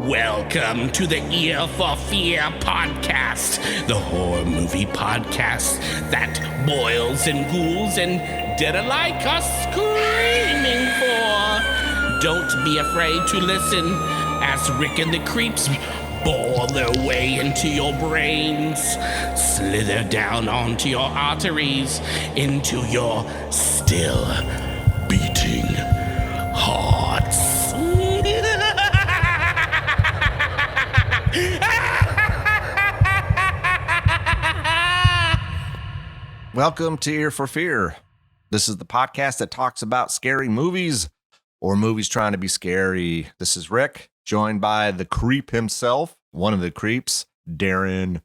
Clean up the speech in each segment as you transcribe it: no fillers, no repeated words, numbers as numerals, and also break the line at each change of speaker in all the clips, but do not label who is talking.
Welcome to the Ear for Fear podcast, the horror movie podcast that boils and ghouls and dead alike are screaming for. Don't be afraid to listen as Rick and the Creeps bore their way into your brains, slither down onto your arteries, into your still beating hearts.
Welcome to Ear for Fear. This is the podcast that talks about scary movies or movies trying to be scary. This is Rick, joined by the creep himself, one of the creeps, Darren.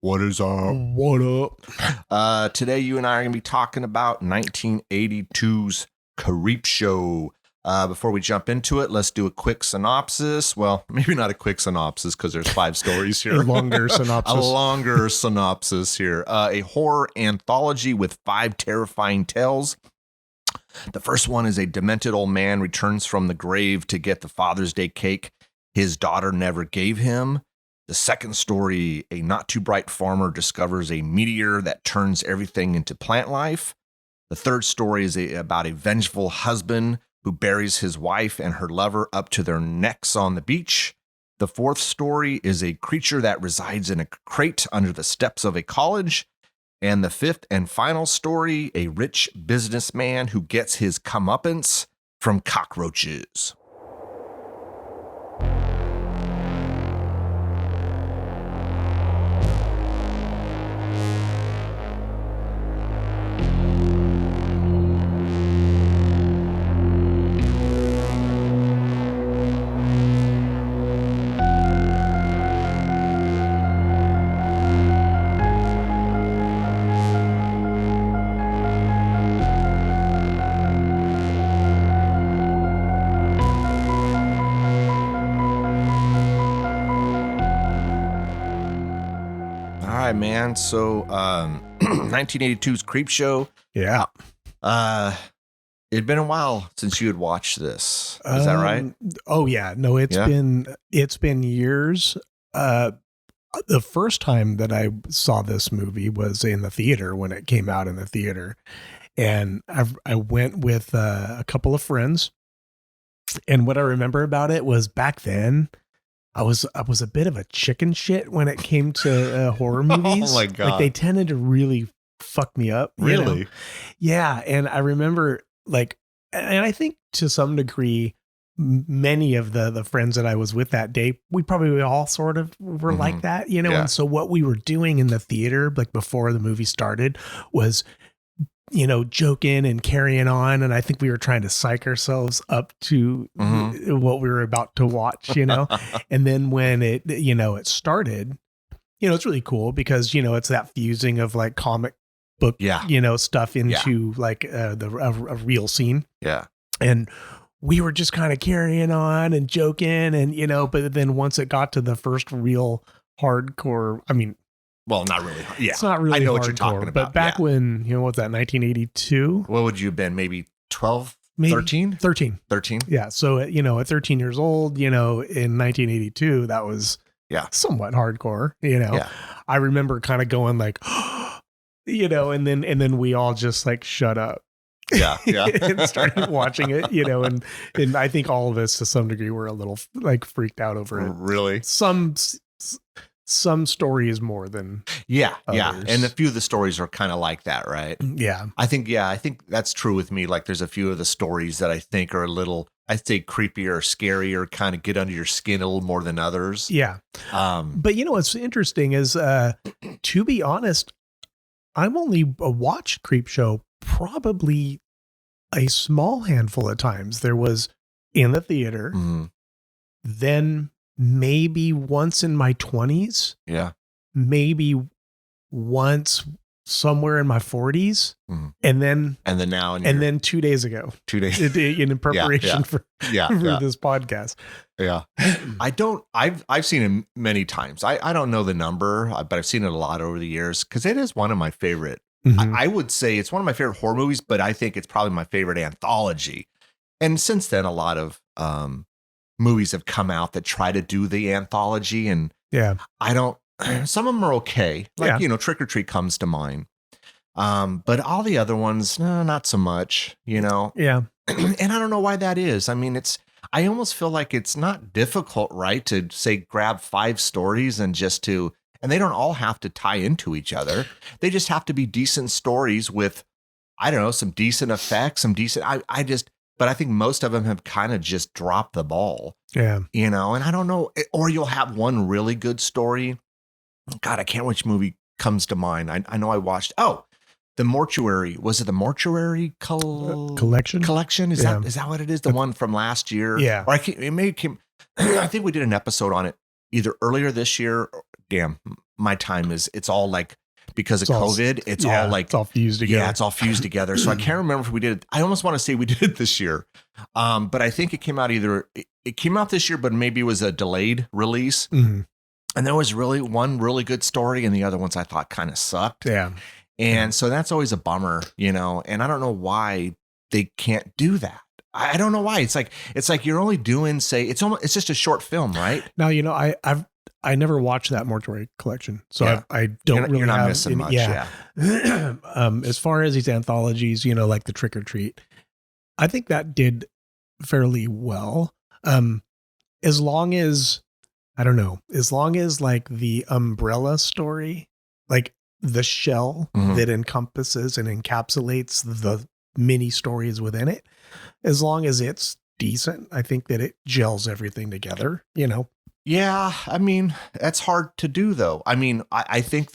What is up?
What up?
Today, you and I are going to be talking about 1982's Creepshow. Before we jump into it, let's do a quick synopsis. Well, maybe not a quick synopsis because there's 5 stories here.
A longer synopsis.
A longer synopsis here. A horror anthology with 5 terrifying tales. The first one is a demented old man returns from the grave to get the Father's Day cake his daughter never gave him. The second story, a not too bright farmer discovers a meteor that turns everything into plant life. The third story is about a vengeful husband who buries his wife and her lover up to their necks on the beach. The fourth story is a creature that resides in a crate under the steps of a college. And the fifth and final story, a rich businessman who gets his comeuppance from cockroaches. Man, so 1982's Creepshow.
Yeah.
It'd been a while since you had watched this. Is that right?
Oh yeah. No, it's been years. The first time that I saw this movie was in the theater when it came out in the theater. And I went with a couple of friends. And what I remember about it was back then, I was a bit of a chicken shit when it came to horror movies.
Oh my God.
Like they tended to really fuck me up.
Really?
You know? Yeah. And I remember and I think to some degree, many of the friends that I was with that day, we probably all sort of were like that, you know?
Yeah.
And so what we were doing in the theater, like before the movie started, was, you know, joking and carrying on. And I think we were trying to psych ourselves up to what we were about to watch, you know? And then when it started, you know, it's really cool because, you know, it's that fusing of like comic book, you know, stuff into like a real scene.
Yeah.
And we were just kind of carrying on and joking and, you know, but then once it got to the first real hardcore, I mean,
well, not really. Yeah.
It's not really
I know
hardcore,
what you're talking about.
But back when, you know, what's that, 1982?
What would you have been? Maybe 12,
Maybe
13?
13. Yeah. So, you know, at 13 years old, you know, in 1982, that was somewhat hardcore, you know.
Yeah.
I remember kind of going like, you know, and then we all just like shut up.
Yeah. Yeah.
And started watching it, you know, and I think all of us to some degree were a little like freaked out over it.
Really?
Some stories more than others.
Yeah. And a few of the stories are kind of like that, right?
Yeah.
I think that's true with me. Like there's a few of the stories that I think are a little, I'd say creepier or scarier, kind of get under your skin a little more than others.
Yeah. But you know, what's interesting is, to be honest, I've only watched Creepshow probably a small handful of times. There was in the theater, then maybe once in my 20s.
Yeah.
Maybe once somewhere in my 40s. And then now. And then 2 days ago.
2 days.
In preparation for this podcast.
Yeah. I've seen it many times. I don't know the number, but I've seen it a lot over the years because it is one of my favorite. I would say it's one of my favorite horror movies, but I think it's probably my favorite anthology. And since then, a lot of movies have come out that try to do the anthology, and
Yeah.
I don't. Some of them are okay, like Trick or Treat comes to mind, but all the other ones, no, not so much.
Yeah.
And I don't know why that is. I mean, I almost feel like it's not difficult, right, to say grab 5 stories and and they don't all have to tie into each other. They just have to be decent stories with, I don't know, some decent effects, but I think most of them have kind of just dropped the ball.
Yeah.
And I don't know, or you'll have one really good story. God, I can't which movie comes to mind. I know I watched, The Mortuary. Was it The Mortuary
Collection?
Collection? Is that what it is? The one from last year?
Yeah.
Or I think we did an episode on it either earlier this year. Damn, my time it's all like, because of COVID, it's all like,
it's all fused together.
Yeah, it's all fused together. So I can't remember if we did it. I almost want to say we did it this year. But I think it came out it came out this year, but maybe it was a delayed release.
Mm-hmm.
And there was really one really good story, and the other ones I thought kind of sucked.
Yeah.
And so that's always a bummer, and I don't know why they can't do that. I don't know why. It's like you're only doing, say, it's just a short film, right?
Now, I never watched that Mortuary Collection, so I don't
you're not
have
missing much.
Yeah. As far as these anthologies, like the Trick or Treat, I think that did fairly well. As long as like the umbrella story, like the shell that encompasses and encapsulates the mini stories within it, as long as it's decent, I think that it gels everything together,
Yeah, I mean, that's hard to do, though. I mean, I think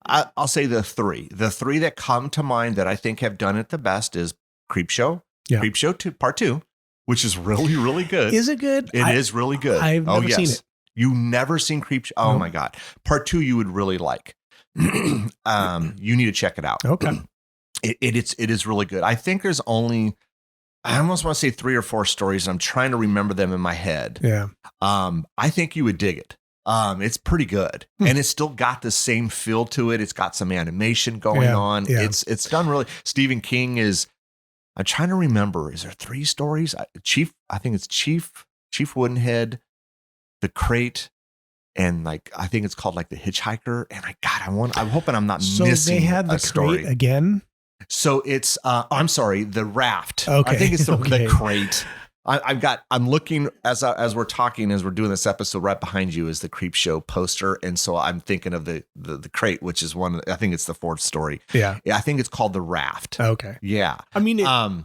I'll say the three that come to mind that I think have done it the best is Creepshow, Creepshow Part 2, which is really, really good.
Is it good?
It is really good.
I've never seen it.
You never seen Creepshow? Oh my God. Part 2 you would really like. You need to check it out.
Okay.
It is really good. I think there's only, I almost want to say 3 or 4 stories, and I'm trying to remember them in my head.
Yeah.
I think you would dig it. It's pretty good, and it's still got the same feel to it. It's got some animation going on.
Yeah.
It's done really. Stephen King is. I'm trying to remember. Is there 3 stories? I think it's Chief Woodenhead, The Crate, and I think it's called The Hitchhiker. And I'm hoping I'm not missing.
So they had The Crate again.
So it's I'm sorry, The Raft.
Okay.
I think it's the Crate. I'm looking as we're talking, as we're doing this episode, right behind you is the Creepshow poster. And so I'm thinking of the Crate, which is I think it's the 4th story.
Yeah.
I think it's called The Raft.
Okay.
Yeah.
I mean,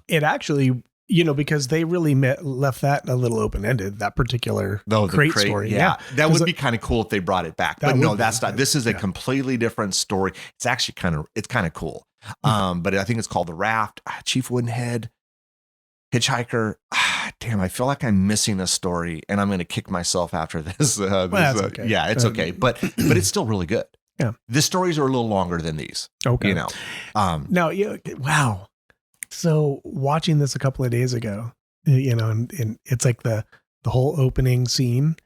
it actually, because they really left that a little open-ended, that particular crate story.
Yeah. That would be kind of cool if they brought it back. But no, that's not. This is a completely different story. It's actually kind of cool. But I think it's called The Raft. Chief Woodenhead, Hitchhiker. Damn, I feel like I'm missing a story, and I'm going to kick myself after this.
That's okay.
Yeah, it's okay. But it's still really good.
Yeah.
The stories are a little longer than these.
Okay.
Now,
wow. So watching this a couple of days ago, and it's like the whole opening scene.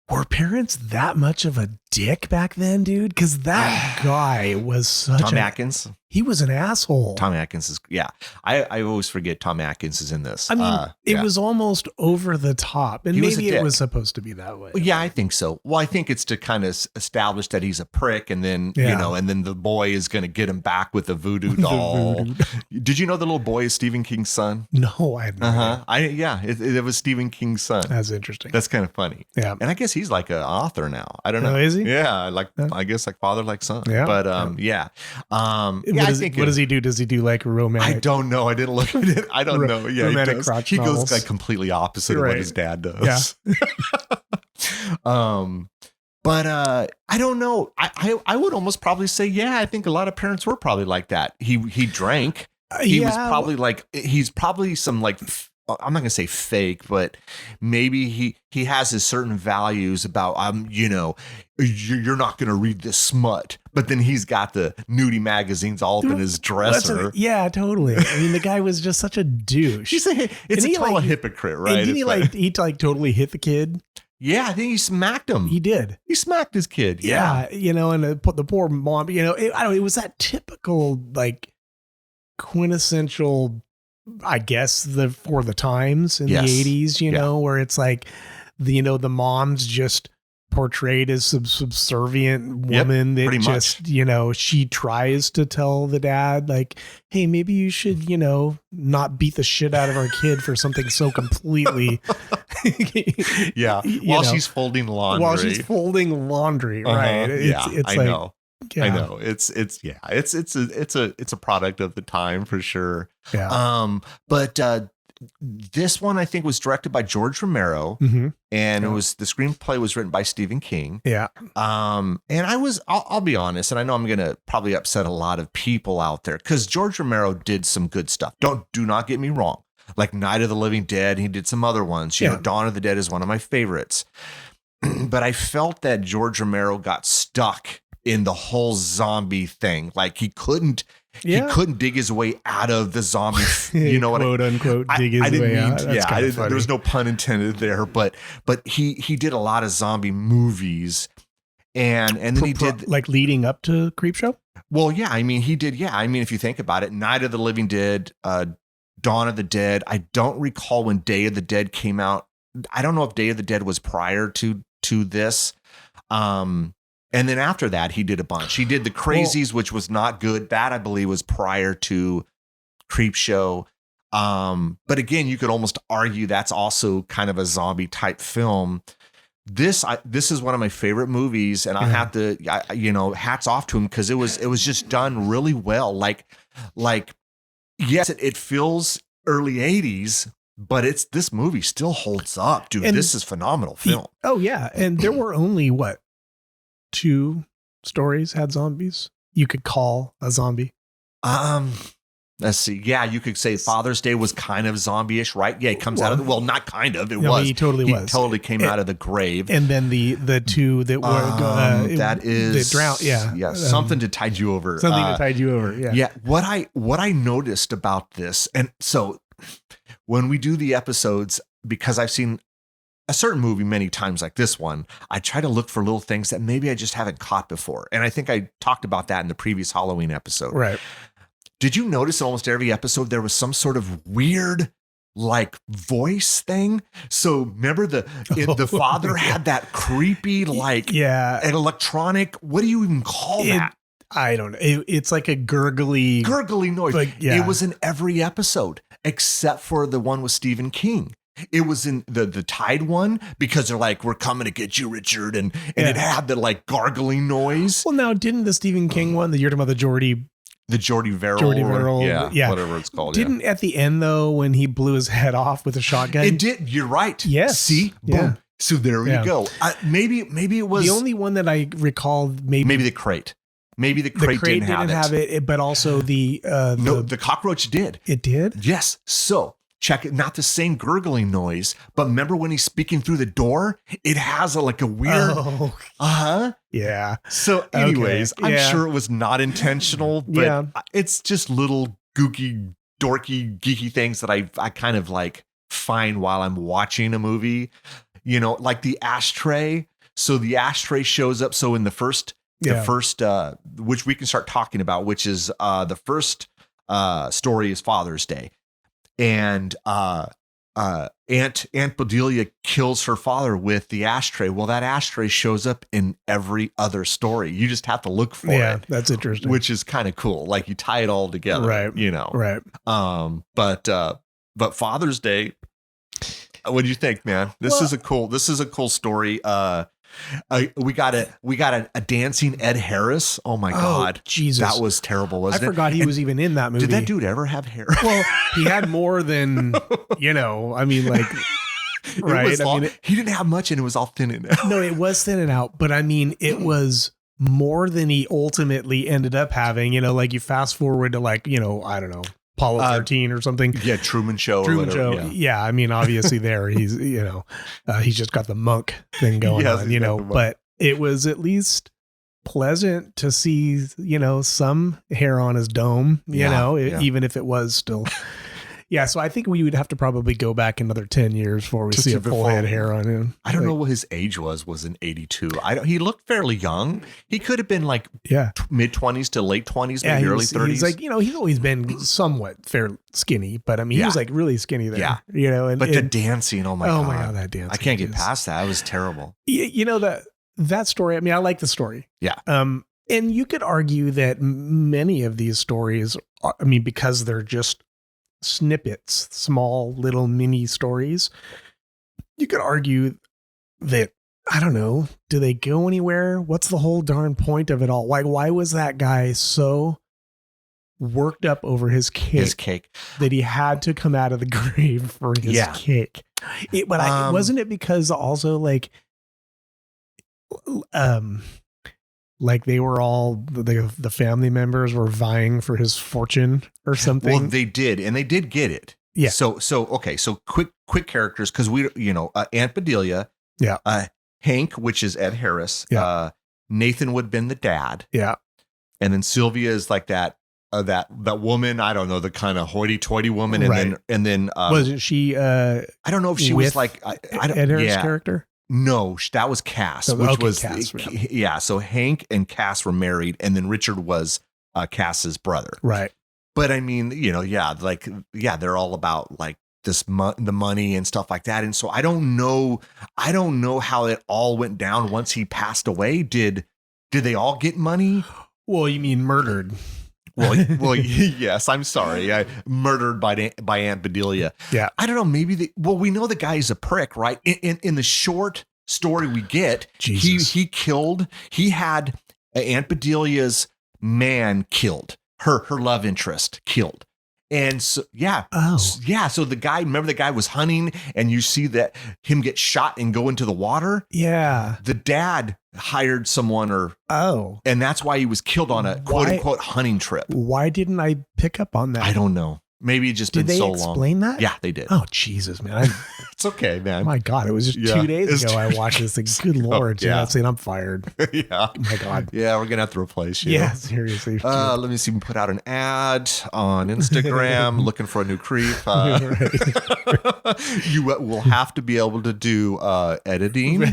Were parents that much of a dick back then, dude? Because that guy was such
Tom Atkins.
He was an asshole.
Tom Atkins is, I always forget Tom Atkins is in this.
I mean, it was almost over the top, and maybe it was supposed to be that way.
Yeah, I think so. Well, I think it's to kind of establish that he's a prick, and then and then the boy is going to get him back with a voodoo doll. Did you know the little boy is Stephen King's son?
No, I had no idea.
It was Stephen King's son.
That's interesting.
That's kind of funny.
Yeah,
and I guess he's like an author now. I don't know.
Is he?
Yeah, I guess like father, like son.
Yeah,
but
what does he do? Does he do like romantic?
I don't know. I didn't look at it. I don't know. Yeah,
romantic crotch
he
novels.
goes completely opposite of what his dad does.
Yeah.
But I don't know. I would almost probably say, I think a lot of parents were probably like that. He drank. He was probably he's probably some I'm not gonna say fake, but maybe he has his certain values about you're not gonna read this smut, but then he's got the nudie magazines all up in his dresser.
Yeah, totally. I mean, the guy was just such a douche.
It's a total hypocrite, right?
And didn't he totally hit the kid?
Yeah, I think he smacked him.
He did.
He smacked his kid.
Yeah, and the poor mom. It was that typical quintessential I guess for the times in
Yes.
the 80s, you
Yeah.
know, where it's like the mom's just portrayed as some subservient
Yep,
woman that
pretty
just, she tries to tell the dad like, hey, maybe you should, not beat the shit out of our kid for something so completely.
Yeah. While she's folding laundry.
Right. It's
I
like,
know.
yeah.
I know. It's a product of the time for sure.
Yeah.
But this one I think was directed by George Romero, and it was the screenplay was written by Stephen King.
Yeah.
And I'll be honest, and I know I'm gonna probably upset a lot of people out there because George Romero did some good stuff. Do not get me wrong. Like Night of the Living Dead, he did some other ones. You know, Dawn of the Dead is one of my favorites. But I felt that George Romero got stuck in the whole zombie thing. Like he couldn't dig his way out of the zombie,
quote unquote dig his way out.
There was no pun intended there, but he did a lot of zombie movies and then he did
like leading up to Creepshow.
Well, yeah, I mean he did. Yeah. I mean, if you think about it, Night of the Living Dead, Dawn of the Dead. I don't recall when Day of the Dead came out. I don't know if Day of the Dead was prior to this. And then after that, he did a bunch. He did The Crazies, which was not good. That, I believe, was prior to Creepshow. But again, you could almost argue that's also kind of a zombie type film. This is one of my favorite movies, and I'll have to, hats off to him because it was just done really well. Like yes, it feels early 80s, but this movie still holds up, dude. And this is phenomenal film.
And there were only 2 stories had zombies you could call a zombie.
Let's see. Yeah, you could say Father's Day was kind of zombie-ish, right? Yeah, he comes out of not kind of. It was.
He totally was.
He totally came out of the grave.
And then the 2 that were
that is
that drowned.
Yeah, something to tide you over.
Something to tide you over. Yeah.
Yeah. What I noticed about this, and so when we do the episodes, because I've seen a certain movie many times like this one, I try to look for little things that maybe I just haven't caught before. And I think I talked about that in the previous Halloween episode.
Right.
Did you notice in almost every episode there was some sort of weird like voice thing? So remember the father had that creepy an electronic, what do you even call that?
I don't know. It's like a gurgly
noise. It was in every episode except for the one with Stephen King. It was in the Tide one because they're like, we're coming to get you, Richard. And it had the like gargling noise.
Well, now didn't the Stephen King one, you're talking about the Jordy
Verrell, whatever it's called.
Didn't at the end though, when he blew his head off with a shotgun?
It did. You're right.
Yes.
See, boom. So there you go. Maybe it was
the only one that I recall. Maybe
the crate. Maybe the crate didn't have
it, but also the
cockroach did.
It did.
Yes. So check it. Not the same gurgling noise, but remember when he's speaking through the door? It has a weird.
Yeah.
So, anyways, I'm sure it was not intentional, but it's just little gooky, dorky, geeky things that I kind of like find while I'm watching a movie. Like the Ashtray. So the Ashtray shows up. So in the first, which we can start talking about, which is the first story is Father's Day. And Aunt Bedelia kills her father with the ashtray. Well, that ashtray shows up in every other story. You just have to look for it.
Yeah, that's interesting.
Which is kind of cool. Like you tie it all together,
right? Right.
But Father's Day. What do you think, man? This is a cool story. We got a dancing Ed Harris. Oh my God.
Jesus.
That was terrible, wasn't it?
I forgot he was even in that movie.
Did that dude ever have hair?
Well, he had more than, I mean, like, right.
He didn't have much and it was all thinning out.
No, it was thinning out, but I mean, it was more than he ultimately ended up having, like you fast forward to like, I don't know, Apollo 13 or something.
Yeah, Truman Show.
Yeah, I mean, obviously there he's, he's just got the monk thing going on, but it was at least pleasant to see, some hair on his dome, even if it was still, Yeah, so I think we would have to probably go back another 10 years before we see a full head of hair on him.
I don't know what his age was in 82. He looked fairly young. He could have been like mid 20s to late 20s, maybe early 30s.
He's like, he's always been somewhat fair skinny, but I mean, he was like really skinny there. Yeah.
But the dancing, oh my God,
that dancing.
I can't get past that. It was terrible.
That story, I mean, I like the story.
Yeah.
And you could argue that many of these stories, I mean, because they're just snippets, small little mini stories, you could argue that, I don't know, do they go anywhere? What's the whole darn point of it all? Like, why was that guy so worked up over his cake that he had to come out of the grave for his cake? Wasn't it because also like they were all the family members were vying for his fortune or something?
Well, they did, and they did get it. Yeah. So okay. So quick characters, because Aunt Bedelia. Yeah. Hank, which is Ed Harris. Yeah. Nathan would have been the dad. Yeah. And then Sylvia is like that woman. I don't know, the kind of hoity-toity woman. And then
wasn't she? I
don't know if she was like I don't,
Ed Harris' character.
No, that was Cass, Cass, yeah. So Hank and Cass were married, and then Richard was Cass's brother.
Right.
But I mean, they're all about like the money and stuff like that. And so I don't know how it all went down once he passed away. Did they all get money?
Well, you mean murdered?
Well, yes. I'm sorry. Murdered by Aunt Bedelia. Yeah. I don't know. Maybe we know the guy's a prick, right? In the short story we get, he had Aunt Bedelia's man killed, her love interest killed. And so, so the guy was hunting, and you see that him get shot and go into the water. Yeah. The dad hired someone and that's why he was killed on a quote unquote hunting trip.
Why didn't I pick up on that?
I don't know. Maybe it just been so long.
Did they explain that?
Yeah, they did.
Oh, Jesus, man.
It's okay, man.
My God, it was just 2 days ago I watched this thing. Good Lord. Saying I'm fired.
Yeah. Oh, my God. Yeah, we're going to have to replace you.
Yeah, seriously.
Let me see. We put out an ad on Instagram looking for a new creep. You will have to be able to do editing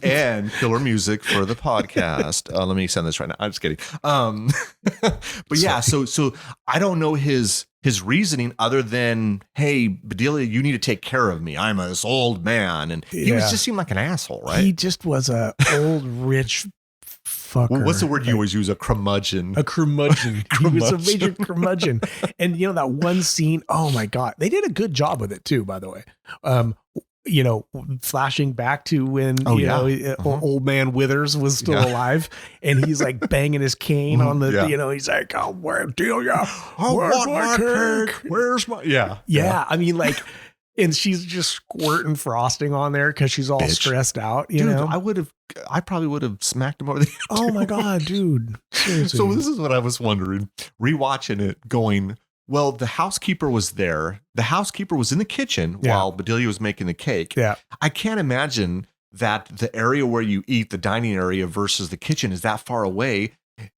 and killer music for the podcast. Let me send this right now. I'm just kidding. But yeah, so I don't know his reasoning other than, hey, Bedelia, you need to take care of me. I'm this old man. And he just seemed like an asshole, right?
He just was a old rich fucker.
Well, what's the word you always use? A curmudgeon.
A curmudgeon. He was a major curmudgeon. And that one scene, oh my God. They did a good job with it too, by the way. Flashing back to when old man Withers was still alive, and he's like banging his cane on the he's like, "Oh, where Delia? Where's my cake?
Where's my
I mean, like, and she's just squirting frosting on there because she's all stressed out. You know,
I probably would have smacked him over the head.
Oh my God, dude! Seriously.
So this is what I was wondering, rewatching it, going, well, the housekeeper was there. The housekeeper was in the kitchen while Bedelia was making the cake. Yeah. I can't imagine that the area where you eat, the dining area versus the kitchen, is that far away.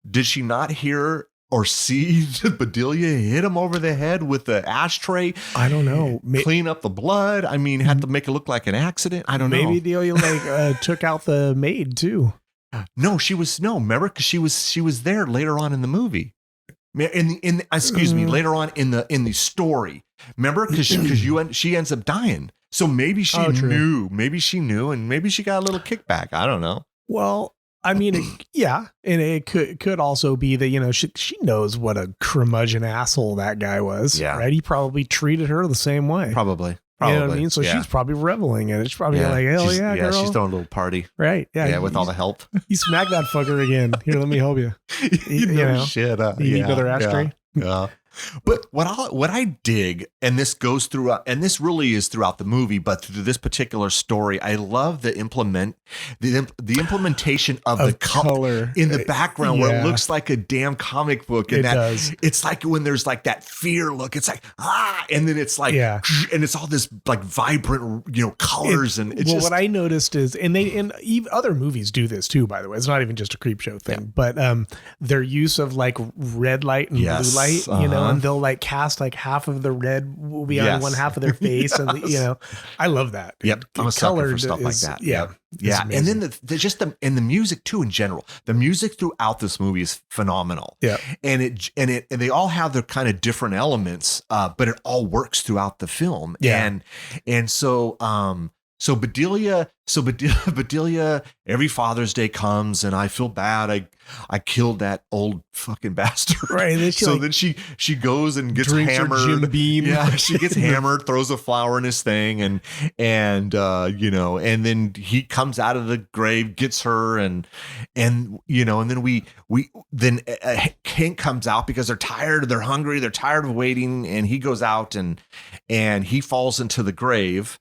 Did she not hear or see Bedelia hit him over the head with the ashtray?
I don't know.
Clean up the blood. I mean, had to make it look like an accident. I don't know.
Maybe Bedelia took out the maid too.
No, remember? Because she was there later on in the movie. Later on in the story, remember, because she ends up dying. So maybe she knew, and maybe she got a little kickback. I don't know.
Well, I mean, and it could also be that she knows what a curmudgeon asshole that guy was. Yeah, right. He probably treated her the same way.
Probably.
You know what I mean? So she's probably reveling in it. She's probably like, hell yeah, girl.
She's throwing a little party.
Right. Yeah.
Yeah, with all the help.
You smack that fucker again. Here, let me help you.
You know shit.
You need another ashtray?
Yeah. But what I dig, and this goes throughout, and this really is throughout the movie, but through this particular story, I love the implementation of the color in the background where it looks like a damn comic book. And does. It's like when there's like that fear look, it's like, and then it's like, and it's all this like vibrant, colors. And it's
what I noticed is, and even other movies do this too, by the way, it's not even just a Creepshow thing, but their use of like red light and blue light, and they'll like cast like half of the red will be on one half of their face. And you know, I love that.
Yep. I'm a sucker for stuff like that.
Yeah.
Yeah. And then the music too, in general, the music throughout this movie is phenomenal.
Yeah.
And they all have their kind of different elements, but it all works throughout the film.
Yeah.
And so Bedelia, every Father's Day comes and I feel bad. I killed that old fucking bastard.
Right.
Then then she goes and gets hammered.
Jim Beam.
Yeah, she gets hammered, throws a flower in his thing, and you know, and then he comes out of the grave, gets her, and you know, and then Hank comes out because they're tired, they're hungry, they're tired of waiting, and he goes out and he falls into the grave.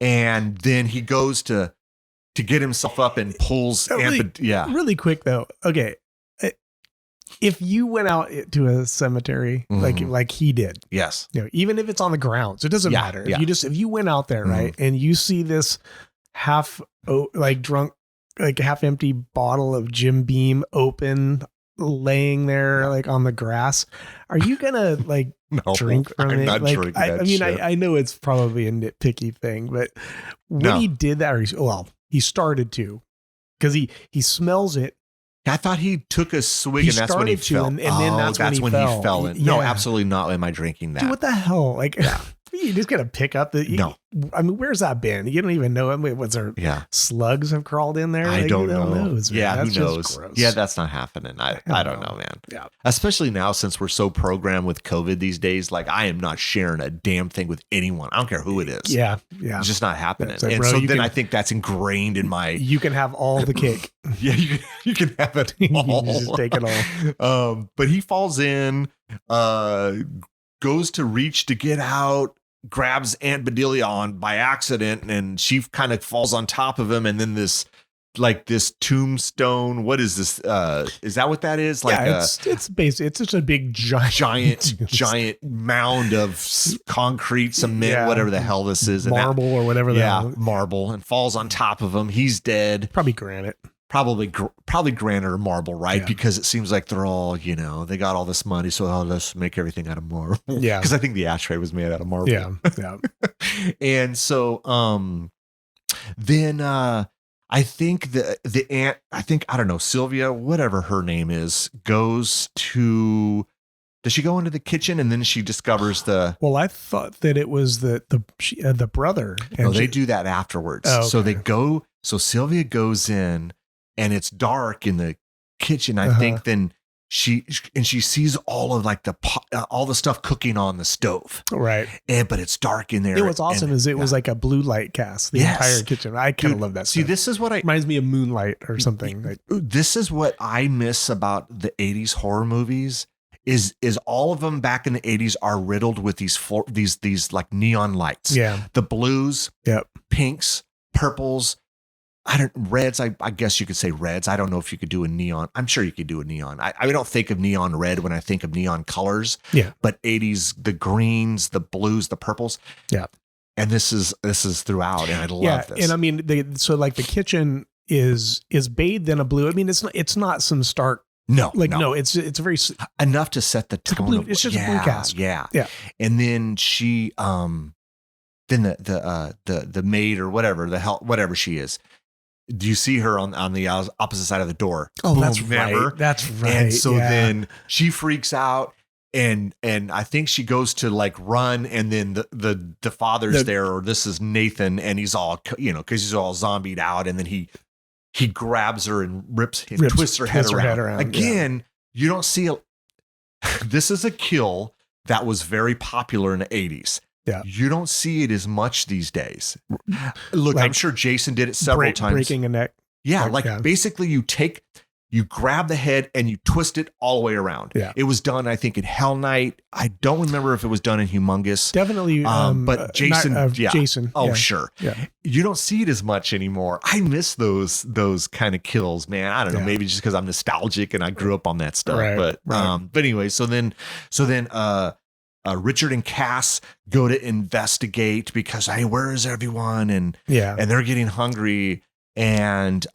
And then he goes to get himself up and pulls.
Really quick though. Okay, if you went out to a cemetery like he did,
yes,
you know, even if it's on the grounds, it doesn't matter.
Yeah.
If you went out there, right, and you see this half empty bottle of Jim Beam open, laying there like on the grass, are you gonna like drink from it?
Not
like,
drinking
I mean, I know it's probably a nitpicky thing, but when he did that, he started to, because he smells it.
I thought he took a swig and that's when he fell.
And then that's when he fell.
In. No, absolutely not. Am I drinking that?
Dude, what the hell? Like, you just gotta pick up the. No, I mean, where's that been? You don't even know. I mean, was there? Yeah, slugs have crawled in there.
I don't know.
Knows,
yeah, that's who knows? Yeah, that's not happening. I don't know, man. Yeah, especially now since we're so programmed with COVID these days. Like, I am not sharing a damn thing with anyone. I don't care who it is.
Yeah.
It's just not happening.
Like,
and so then I think that's ingrained in my.
You can have all the cake.
Yeah, you can have it all.
You just take it all.
But he falls in, goes to reach to get out, grabs Aunt Bedelia on by accident, and she kind of falls on top of him, and then this tombstone. What is this? Is that what that is? Like,
it's basically, it's just a big
giant mound of concrete, cement, whatever the hell this is,
marble or whatever.
Marble, and falls on top of him. He's dead.
Probably granite.
Probably granite or marble, right? Yeah. Because it seems like they're all, you know, they got all this money, so let's make everything out of marble. Yeah. Because I think the ashtray was made out of marble.
Yeah.
And so then I think the aunt, I don't know, Sylvia, whatever her name is, does she go into the kitchen and then she discovers the...
Well, I thought that it was the brother.
No, they do that afterwards. Oh, okay. So Sylvia goes in, and it's dark in the kitchen. I think then she sees all of like all the stuff cooking on the stove.
Right.
But it's dark in there.
You know what's awesome is it was like a blue light cast, the entire kitchen. I kind of love that
See,
stuff.
this is what
reminds me of Moonlight or something.
This is what I miss about the 80s horror movies is all of them back in the 80s are riddled with these like neon lights. Yeah. The blues, pinks, purples, reds. I guess you could say reds. I don't know if you could do a neon. I'm sure you could do a neon. I don't think of neon red when I think of neon colors. Yeah. But 80s, the greens, the blues, the purples. Yeah. And this is throughout, and I love this.
And I mean, so like the kitchen is bathed in a blue. I mean, it's not some stark.
No,
it's very
enough to set the tone.
It's just a blue cast.
Yeah. And then she, then the maid or whatever she is. Do you see her on the opposite side of the door?
Oh, boom, that's right. That's right.
And so then she freaks out, and I think she goes to like run, and then the father's there, or this is Nathan, and he's all, you know, because he's all zombied out, and then he grabs her and twists her head around. Again, you don't see this is a kill that was very popular in the 80s. Yeah. You don't see it as much these days. Look, like, I'm sure Jason did it several times.
Breaking a neck.
Yeah. Basically you grab the head and you twist it all the way around. Yeah. It was done, I think, in Hell Night. I don't remember if it was done in Humongous.
Definitely.
But Jason.
Jason.
Oh, yeah. Sure. Yeah. You don't see it as much anymore. I miss those kind of kills, man. I don't know. Maybe just because I'm nostalgic and I grew up on that stuff. Right. But anyway, so then Richard and Cass go to investigate because, hey, where is everyone? And they're getting hungry. And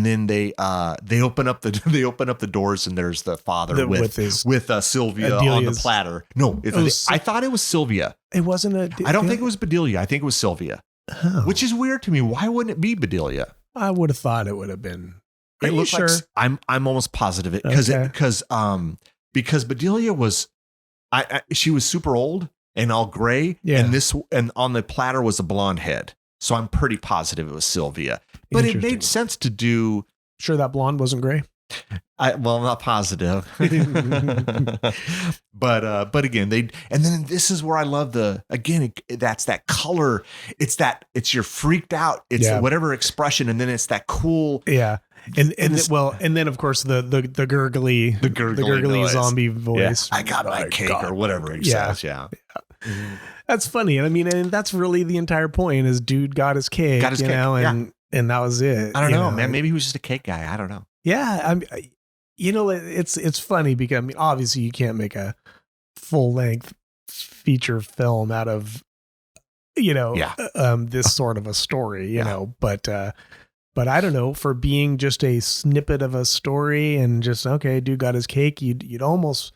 then they open up the doors, and there's the father with Sylvia on the platter. No, I thought it was Sylvia.
It wasn't
I don't think it was Bedelia. I think it was Sylvia, which is weird to me. Why wouldn't it be Bedelia?
I would have thought it would have been.
It looks sure? Like I'm almost positive it because Bedelia was she was super old and all gray, and on the platter was a blonde head. So I'm pretty positive it was Sylvia, but it made sense to do.
Sure, that blonde wasn't gray.
I'm not positive, but again, and then this is where I love that's that color. It's your freaked out. It's whatever expression, and then it's that cool.
Yeah. And then of course the gurgly zombie voice.
Yeah. I got my cake or whatever it says. Yeah.
Mm-hmm. That's funny. And I mean, and that's really the entire point is dude got his cake, and that was it.
I don't know, man. Maybe he was just a cake guy. I don't know.
Yeah. It's funny because obviously you can't make a full length feature film out of, this sort of a story, you know, but I don't know, for being just a snippet of a story and just, okay, dude got his cake. You almost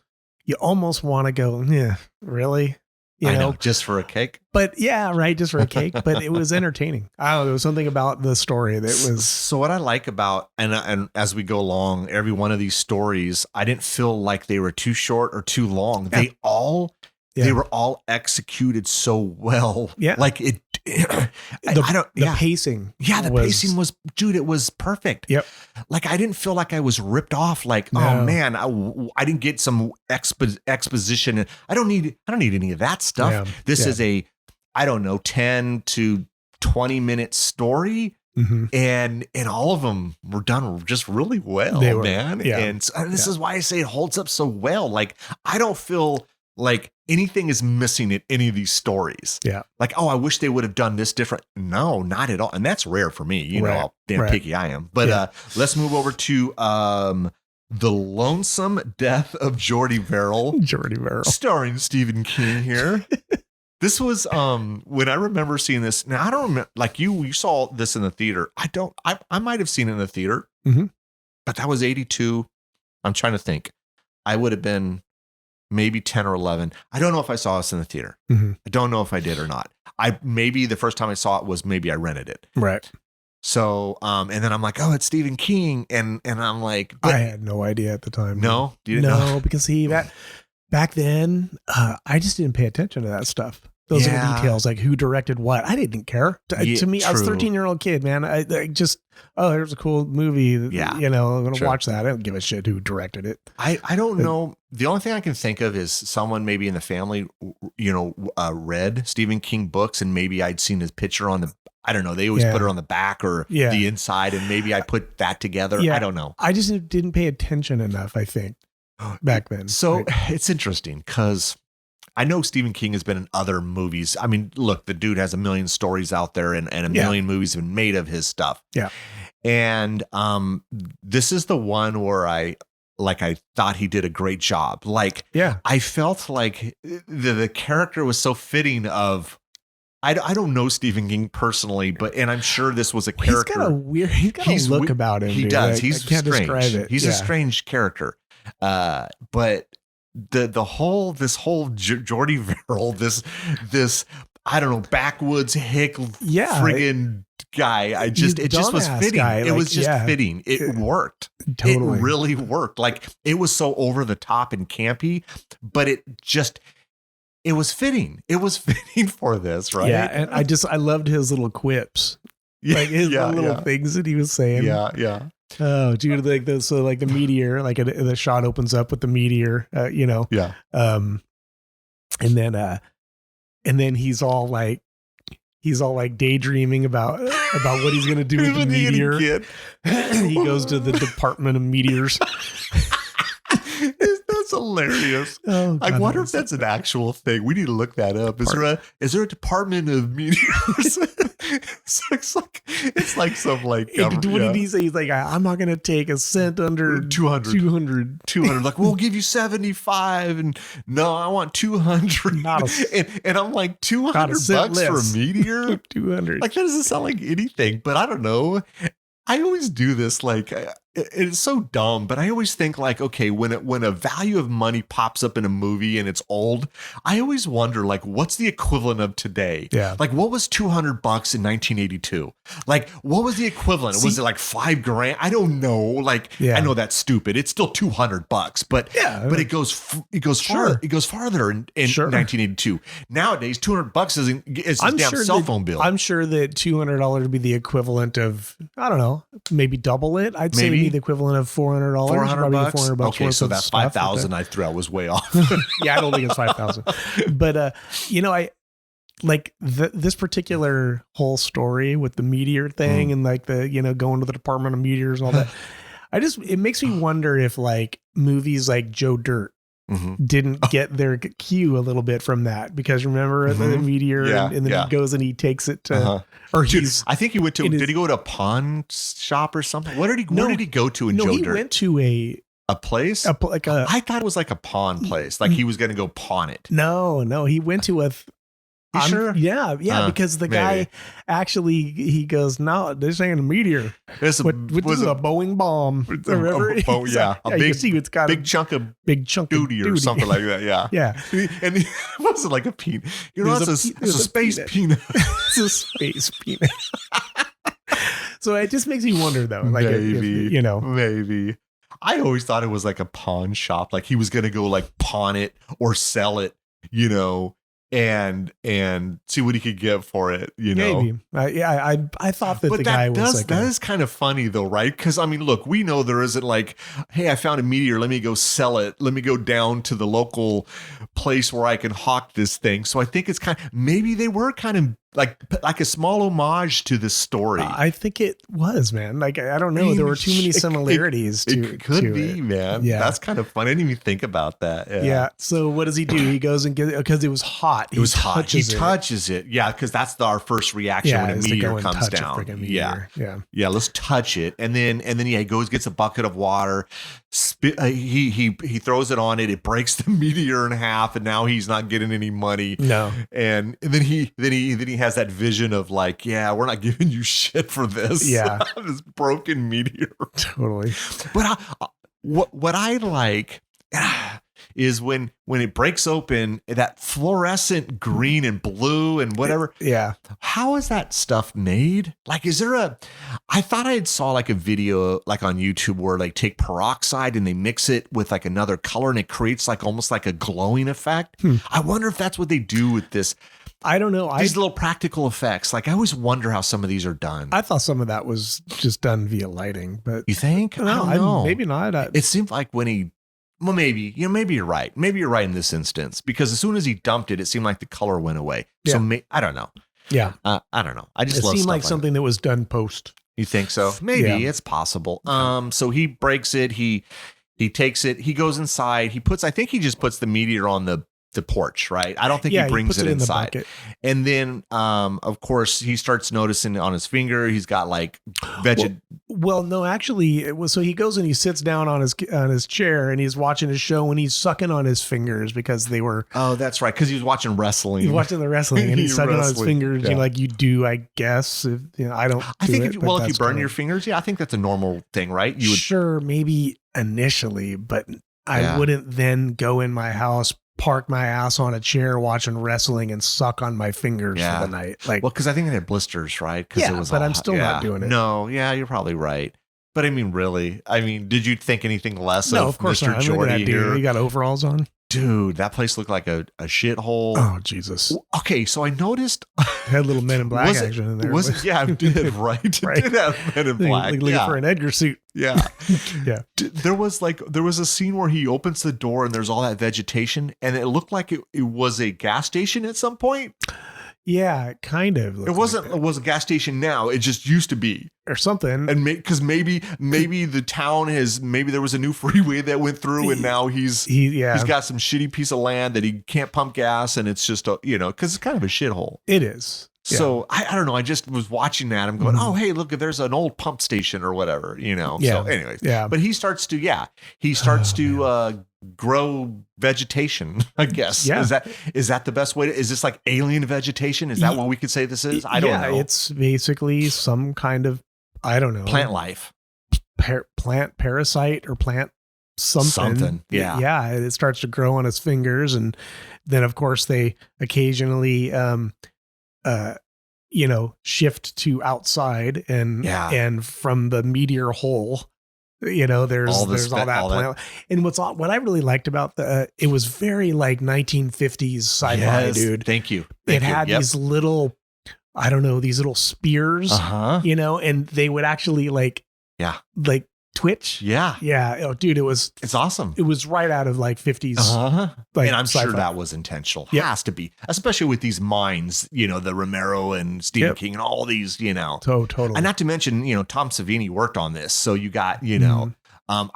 want to go, yeah, really? You know,
just for a cake.
But yeah, right. Just for a cake. But it was entertaining. I don't know. There was something about the story that was.
So what I like about, and as we go along, every one of these stories, I didn't feel like they were too short or too long. Yeah. They were all executed so well. Yeah. Like it.
The pacing.
Yeah. The pacing was, dude, it was perfect.
Yep.
Like I didn't feel like I was ripped off. Like, oh man, I didn't get some exposition. I don't need any of that stuff. Yeah. This is a, 10 to 20 minute story. Mm-hmm. And all of them were done just really well, man. Yeah. And this is why I say it holds up so well. Like I don't feel like anything is missing in any of these stories. Yeah. Like, oh, I wish they would have done this different. No, not at all. And that's rare for me. You know how damn picky I am. But let's move over to The Lonesome Death of Jordy Verrell.
Jordy Verrell.
Starring Stephen King here. This was when I remember seeing this. Now I don't remember, like you saw this in the theater. I might have seen it in the theater, but that was 82. I'm trying to think. I would have been maybe 10 or 11. I don't know if I saw this in the theater. Mm-hmm. I don't know if I did or not. Maybe the first time I saw it was maybe I rented it.
Right.
So, and then I'm like, oh, it's Stephen King. And I'm like,
I had no idea at the time.
No, you didn't know?
Because back then, I just didn't pay attention to that stuff. Those little details, like who directed what. I didn't care. To me, I was a 13-year-old kid, man. I just, there's a cool movie. Yeah. I'm going to watch that. I don't give a shit who directed it.
I don't know. The only thing I can think of is someone maybe in the family, read Stephen King books, and maybe I'd seen his picture on the, I don't know. They always put it on the back or the inside, and maybe I put that together. Yeah. I don't know.
I just didn't pay attention enough, I think, back then.
So it's interesting because I know Stephen King has been in other movies. I mean, look, the dude has a million stories out there and a million movies have been made of his stuff.
Yeah.
And this is the one where I thought he did a great job. Like, I felt like the character was so fitting of, I don't know Stephen King personally, and I'm sure this was a character.
He's got a look about him.
He does. He's strange. Describe it. He's a strange character. But this whole Jordy Verrell, this I don't know, backwoods hick friggin' guy. It just was fitting. It was just fitting. It worked. Totally. It really worked. Like it was so over the top and campy, but it was fitting. It was fitting for this, right?
Yeah, and I loved his little quips. Like his little things that he was saying.
Yeah, yeah.
Oh, dude, like the meteor, like the shot opens up with the meteor,
Yeah.
And then he's all like daydreaming about what he's gonna do with the meteor. He goes to the Department of Meteors.
That's hilarious. Oh, God, I wonder if that's an actual thing. We need to look that up. Is there a Department of Meteors? It's like some like
what did he say? He's like, I'm not gonna take a cent under 200.
Like, we'll give you 75, and no, I want 200. And I'm like, $200 for a meteor?
200.
Like, that doesn't sound like anything, but I don't know. I always do this, like, it's so dumb, but I always think like, okay, when a value of money pops up in a movie and it's old, I always wonder, like, what's the equivalent of today?
Yeah.
Like, what was $200 in 1982? Like, what was the equivalent? Was it like $5,000? I don't know. Like, I know that's stupid. It's still $200, but it goes farther in 1982. Nowadays, $200 is a damn cell phone bill.
I'm sure that $200 would be the equivalent of, I don't know, maybe double it. I'd say maybe the equivalent of $400.
$400. Okay, so that 5,000 I threw out was way off.
Yeah, I don't think it's 5,000. But I like this particular whole story with the meteor thing and like the going to the Department of Meteors and all that. It makes me wonder if like movies like Joe Dirt didn't get their cue a little bit from that, because remember the meteor and then he goes and he takes it to or
dude, I think he went to did he go to a pawn shop or something? What did he go to in Joe Dirt?
He went to a
place?
I
thought it was like a pawn place. Like he was going to go pawn it.
No, he went to a
sure?
Yeah, because the guy actually, he goes, no, this ain't a meteor. This is a Boeing bomb.
Big chunk of duty or something like that. Yeah.
Yeah.
And it wasn't like a peanut. It's a space peanut.
It's a space peanut. So it just makes me wonder, though. Like,
maybe. Maybe. I always thought it was like a pawn shop. Like he was going to go like pawn it or sell it, and see what he could get for it,
Maybe. I thought that the guy was like...
That is kind of funny though, right? Because I mean, look, we know there isn't like, hey, I found a meteor, let me go sell it. Let me go down to the local place where I can hawk this thing. So I think it's maybe they were kind of like a small homage to this story.
I think it was, man. Like, I don't know. There were too many similarities
it could be, man. Yeah. That's kind of fun. I didn't even think about that.
Yeah. So what does he do? He goes and gets it because it was hot.
He touches it. Yeah. Because that's our first reaction when a meteor comes down. Yeah. Let's touch it. And then he goes, gets a bucket of water. He throws it on it. It breaks the meteor in half, and now he's not getting any money.
No.
And then he has that vision of like, yeah, we're not giving you shit for this.
Yeah.
This broken meteor.
Totally.
But what I like is when it breaks open, that fluorescent green and blue and whatever.
Yeah.
How is that stuff made? Like, is there I thought I saw like a video like on YouTube where like take peroxide and they mix it with like another color and it creates like almost like a glowing effect. I wonder if that's what they do with this.
I don't know.
These little practical effects. Like, I always wonder how some of these are done.
I thought some of that was just done via lighting, but
you think? I don't know.
Maybe not.
It seemed like when maybe you're right. Maybe you're right in this instance, because as soon as he dumped it, it seemed like the color went away. Yeah. So I don't know.
Yeah.
I don't know. I just
it
love
seemed like something that was done post.
You think so? Maybe it's possible. So he breaks it. He takes it. He goes inside. I think he just puts the meteor on the porch, right? I don't think he brings it inside. In and then, of course, he starts noticing on his finger, he's got like
Well, no, actually, it was. So he goes and he sits down on his chair and he's watching his show and he's sucking on his fingers because they were.
Oh, that's right. Because he was watching wrestling.
He's watching the wrestling and he's sucking on his fingers. Yeah. Like you do, I guess. If you
burn your fingers, I think that's a normal thing, right? You would
sure maybe initially, but I wouldn't then go in my house, park my ass on a chair watching wrestling and suck on my fingers for the night. Like,
well, because I think they had blisters, right?
But I'm still not doing it.
No, you're probably right. But I mean, really, did you think anything less of
course
Mr.
not.
Jordy here?
He got overalls on.
Dude, that place looked like a shithole.
Oh, Jesus.
Okay, so I noticed...
had a little Men in Black action in there.
It did, right? It did have Men in Black.
Looking for an Edgar suit.
Yeah.
Yeah.
There was a scene where he opens the door and there's all that vegetation, and it looked like it was a gas station at some point.
Yeah, kind of.
It wasn't. It was a gas station now. It just used to be,
or something.
And because maybe the town there was a new freeway that went through, and now he's got some shitty piece of land that he can't pump gas, and it's just because it's kind of a shithole.
It is.
So I don't know. I just was watching that. I'm going, oh, hey, look, there's an old pump station or whatever, So anyways, but he starts to grow vegetation, I guess.
Yeah.
Is that the best way is this like alien vegetation? Is that what we could say this is? I don't know.
It's basically some kind of, I don't know.
Plant life.
Plant parasite or plant something.
Yeah.
Yeah. It starts to grow on his fingers. And then of course they occasionally, shift to outside and from the meteor hole, there's all that plant. And what I really liked about it was very like 1950s sci-fi, dude.
Thank you.
It had these little, I don't know, these little spears, and they would actually like twitch.
Yeah.
Yeah. Oh, dude, it's
awesome.
It was right out of like 50s.
And I'm sure that was intentional. Yep. Has to be, especially with these minds, the Romero and Stephen King and all these,
Totally.
And not to mention, Tom Savini worked on this. So you got, I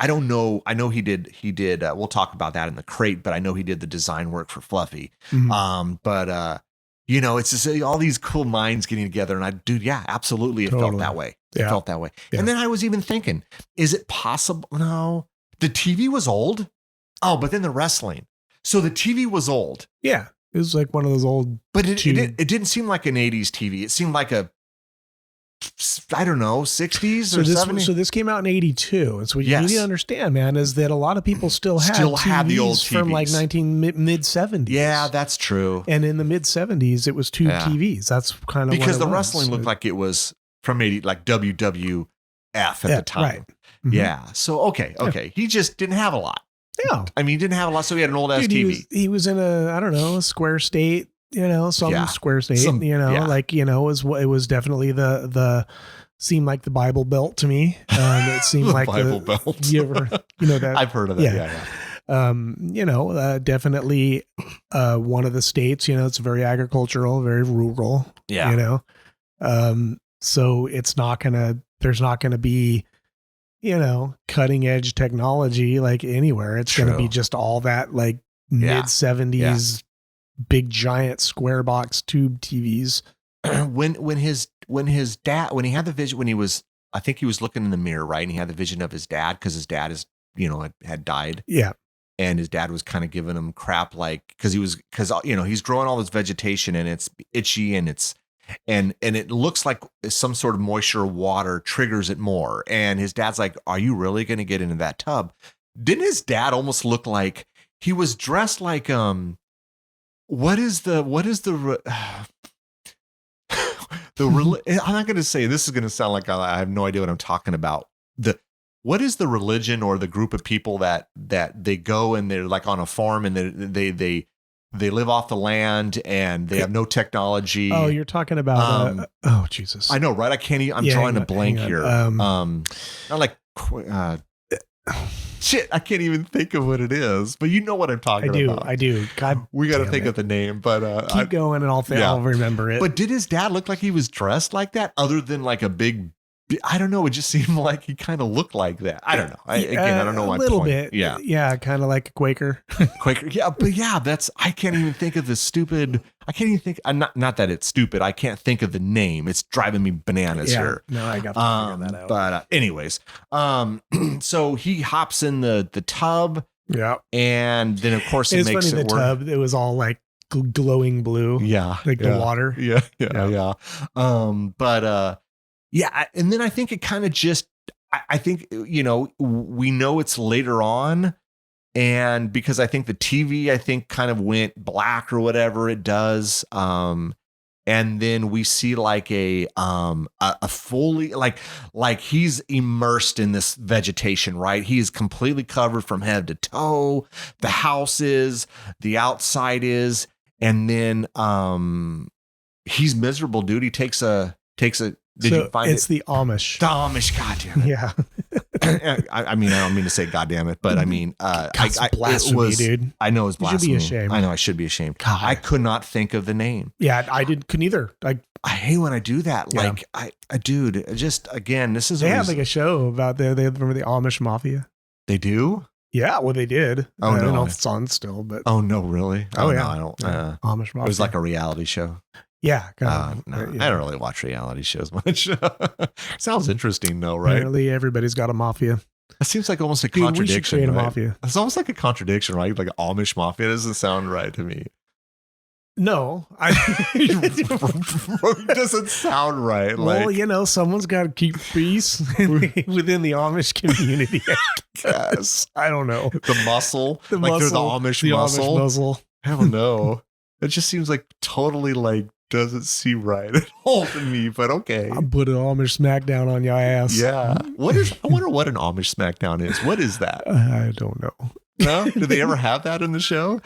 don't know. I know he did, we'll talk about that in the crate, but I know he did the design work for Fluffy. It's just all these cool minds getting together. And absolutely. It felt that way. It felt that way. Yeah. And then I was even thinking, is it possible? No, the TV was old. Oh, but then the wrestling. So the TV was old.
Yeah. It was like one of those old.
But it didn't seem like an 80s TV. It seemed like a, I don't know, 60s or 70s.
So this came out in 82. And so what you need to understand, man, is that a lot of people still had
the old TVs
from like mid 70s.
Yeah, that's true.
And in the mid 70s, it was tube TVs. That's kind of
because the wrestling looked like it was from 80, like WWF at the time.
Right. Mm-hmm.
Yeah. So, okay. Yeah. He just didn't have a lot.
Yeah.
I mean, he didn't have a lot. So he had an old ass TV.
He was in a square state. Square state, it was definitely the seemed like the Bible Belt to me. It seemed like
Bible Belt.
You ever, that
I've heard of that. Yeah.
Definitely one of the states, it's very agricultural, very rural, so there's not going to be, cutting edge technology like anywhere. It's going to be just all that like mid 70s big giant square box tube TVs.
When he had the vision, I think he was looking in the mirror, right? And he had the vision of his dad because his dad had died.
Yeah.
And his dad was kind of giving him crap, like, because he's growing all this vegetation and it's itchy and it looks like some sort of moisture or water triggers it more. And his dad's like, are you really going to get into that tub? Didn't his dad almost look like he was dressed like, what is the I'm not going to say, this is going to sound like I have no idea what I'm talking about. What is the religion or the group of people that they go and they're like on a farm and they live off the land and they have no technology.
Oh, you're talking about, oh Jesus.
I know, right? I can't even, I'm drawing a blank here. Not like, shit, I can't even think of what it is, but you know what I'm talking about.
I do. God,
we got to think of the name, but
keep going and I'll remember it.
But did his dad look like he was dressed like that other than like a big, I don't know. It just seemed like he kind of looked like that. I don't know. I don't know my point. A little bit. Yeah.
Yeah. Kind of like a Quaker.
Yeah. But yeah, I can't even think of the stupid, not that it's stupid. I can't think of the name. It's driving me bananas here.
No, I got to figure that out.
But anyways, so he hops in the tub.
Yeah.
And then of course it makes
funny,
it
the
work.
Tub, it was all like glowing blue.
Yeah.
Like the water.
Yeah. Yeah. And then I think it kind of just, I think, we know it's later on. And because I think the TV, kind of went black or whatever it does. And then we see like a fully like he's immersed in this vegetation, right? He is completely covered from head to toe. The house is, the outside is, and then he's miserable, dude. He takes a you find
it's the Amish.
The Amish, goddamn it.
Yeah.
I mean, I don't mean to say goddamn it, but I mean,
blasphemy, dude.
I know it's blasphemy.
You should be ashamed.
I know I should be ashamed.
God.
I could not think of the name.
Yeah, couldn't either.
I hate when I do that.
Yeah.
Like, dude, just again, this is.
They have like a show about they remember the Amish Mafia.
They do.
Yeah, well, they did.
Oh,
I don't
no.
know if it's on still, but.
Oh no, really?
Oh yeah,
no, I don't.
Amish Mafia.
It was like a reality show.
Yeah.
No, I don't really watch reality shows much. Sounds interesting though, right?
Apparently everybody's got a mafia.
It seems like almost a
Dude,
contradiction.
we should create a
right?
mafia.
It's almost like a contradiction, right? Like Amish mafia doesn't sound right to me.
No,
It doesn't sound right.
Well,
Like,
someone's got to keep peace within the Amish community. I guess. I don't know.
the muscle,
The
like
muscle,
they're the Amish
the
muscle.
Amish muzzle.
I don't know. It just seems like totally like doesn't seem right at all to me. But okay.
I'll put an Amish smackdown on your ass.
Yeah. I wonder what an Amish smackdown is. What is that?
I don't know.
No? Did they ever have that in the show?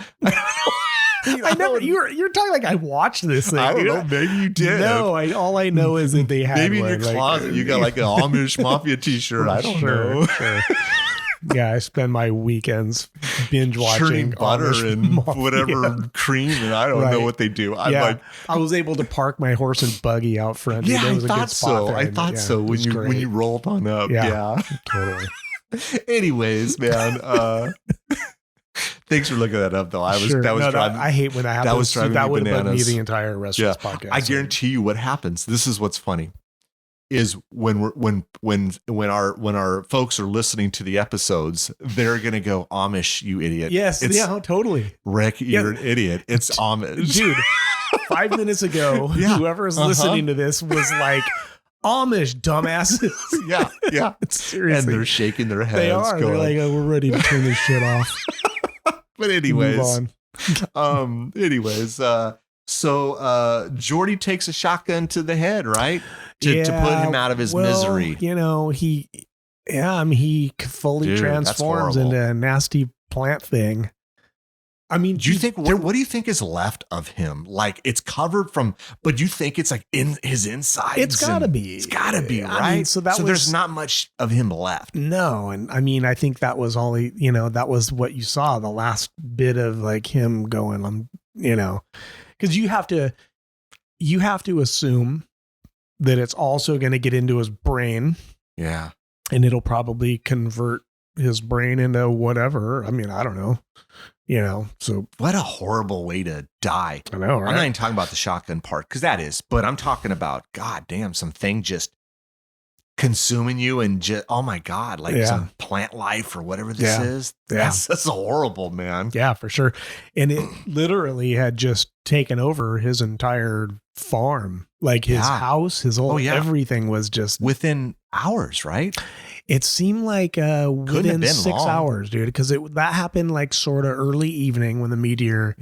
I never. You're talking like I watched this thing.
I don't
dude.
know. Maybe you did.
No, all I know is that they had
Maybe in
one,
your closet you got like an Amish mafia t-shirt. I don't know.
Sure. Yeah, I spend my weekends binge watching
Churning butter
Amish
and
mafia.
whatever cream, and I don't know what they do. I'm
Yeah,
like,
I was able to park my horse and buggy out front. Dude.
yeah,
There
I
was a good
thought
spot
so.
there,
I
and,
thought
yeah,
so
it
when
was
you
great.
rolled on up. Yeah.
Totally.
Anyways, man. Thanks for looking that up, though. I was
Sure.
that was
No,
driving.
I hate when that happens.
That was driving
that
me
would have bugged me
bananas.
the entire rest of this podcast.
I guarantee you, what happens. This is what's funny. Is when our folks are listening to the episodes, they're gonna go, Amish, you idiot.
Yes, totally.
Rick, you're an idiot. It's Amish.
Dude, 5 minutes ago, whoever is listening to this was like, Amish dumbasses.
Yeah.
Seriously.
And they're shaking their heads.
They are.
Going,
They're like, oh, we're ready to turn this shit off.
But anyways,
Move on.
So Jordy takes a shotgun to the head, right? To put him out of his misery.
He fully transforms
horrible.
into a nasty plant thing. I mean,
Do you think what do you think is left of him? Like it's covered from, but you think it's like in his insides?
It's gotta be.
It's gotta be, right?
I mean, so
there's not much of him left.
No, and I mean, I think that was all that was what you saw, the last bit of like him going, because you have to assume that it's also going to get into his brain.
Yeah.
And it'll probably convert his brain into whatever. I mean, I don't know. So
what a horrible way to die.
I know, right?
I'm not even talking about the shotgun part because that is, but I'm talking about, God damn, something just consuming you and just, oh my God, like some plant life or whatever this is. That's horrible, man.
Yeah, for sure. And it literally had just taken over his entire farm, like his house, his whole, everything was just
within hours, right?
It seemed like within 6 hours, dude, because that happened like sort of early evening when the meteor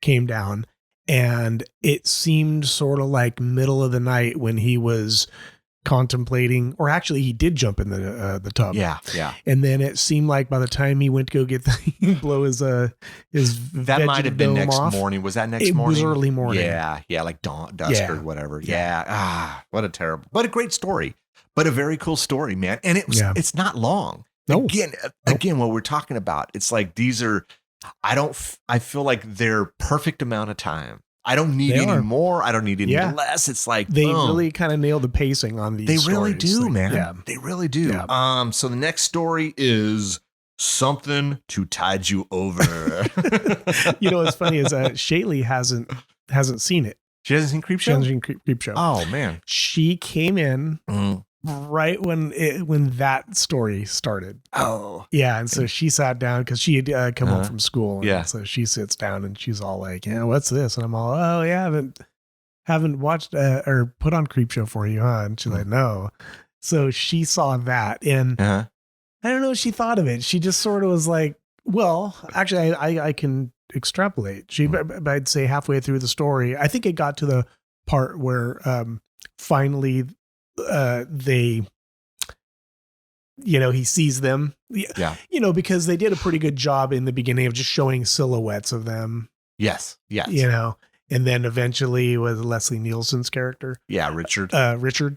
came down. And it seemed sort of like middle of the night when he was contemplating, or actually he did jump in the tub.
Yeah.
And then it seemed like by the time he went to go get blow his
that might have been next morning. Was that next morning?
It was early morning.
Yeah, like dusk or whatever. Yeah. What a terrible, but a great story. But a very cool story, man. And it's not long.
No.
Again, what we're talking about, it's like these are, I feel like they're perfect amount of time. I don't need any more. I don't need any less. It's like
they really kind of nail the pacing on these.
They really do,
like,
man.
Yeah.
They really do.
Yeah.
So the next story is something to tide you over.
What's funny is Shaylee hasn't seen it.
She hasn't seen Creepshow?
She hasn't seen Creepshow.
Oh man.
She came in right when that story started.
Oh.
Yeah, and so she sat down because she had come home from school.
Yeah.
So she sits down and she's all like, what's this? And I'm all, oh yeah, haven't watched or put on Creepshow for you, huh? And she's like, no. So she saw that and I don't know what she thought of it. She just sort of was like, well, actually I can extrapolate. I'd say halfway through the story, I think it got to the part where finally they, he sees them. Yeah. Because they did a pretty good job in the beginning of just showing silhouettes of them.
Yes.
And then eventually with Leslie Nielsen's character.
Yeah, Richard.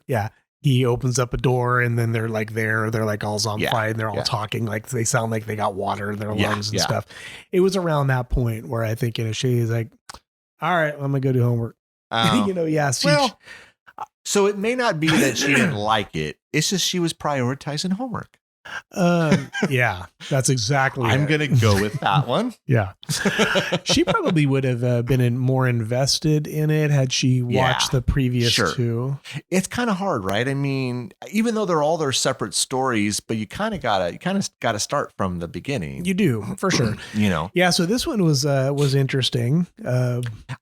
Yeah. He opens up a door and then they're like they're like all zombified and they're all talking like they sound like they got water in their lungs and stuff. It was around that point where I think she's like, all right, I'm gonna go do homework.
So it may not be that she didn't like it. It's just she was prioritizing homework.
Yeah, that's exactly.
I'm
it.
gonna go with that one.
Yeah, she probably would have been more invested in it had she watched the previous two.
It's kind of hard, right? I mean, even though they're all their separate stories, but you kind of gotta start from the beginning.
You do, for sure.
Yeah.
So this one was interesting.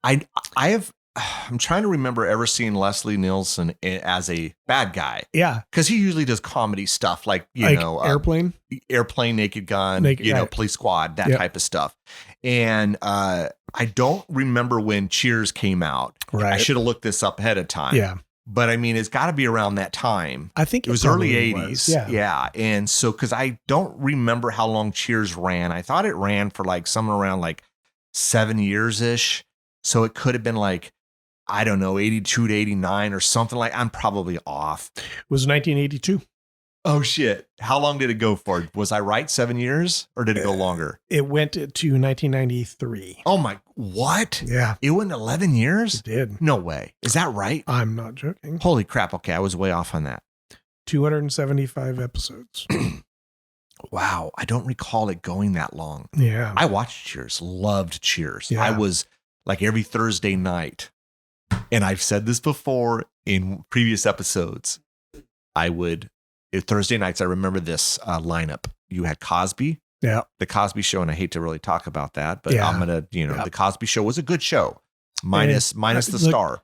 I'm trying to remember ever seeing Leslie Nielsen as a bad guy.
Yeah.
Because he usually does comedy stuff like
Airplane,
Naked Gun, Police Squad, that type of stuff. And I don't remember when Cheers came out.
Right.
I should have looked this up ahead of time.
Yeah.
But I mean, it's got to be around that time.
I think
it was early 80s. Yeah. And so, because I don't remember how long Cheers ran. I thought it ran for like somewhere around like 7 years ish. So it could have been like, I don't know, 82 to 89 or something like. I'm probably off.
It was 1982.
Oh shit. How long did it go for? Was I right? 7 years or did it go longer?
It went to 1993.
Oh my, what?
Yeah.
It went 11 years?
It did.
No way. Is that right?
I'm not joking.
Holy crap. Okay. I was way off on that.
275 episodes.
Wow. I don't recall it going that long.
Yeah.
I watched Cheers, loved Cheers.
Yeah.
I was like every Thursday night. And I've said this before in previous episodes. Thursday nights, I remember this lineup. You had Cosby,
the
Cosby Show, and I hate to really talk about that, but I'm gonna, the Cosby Show was a good show, minus the star.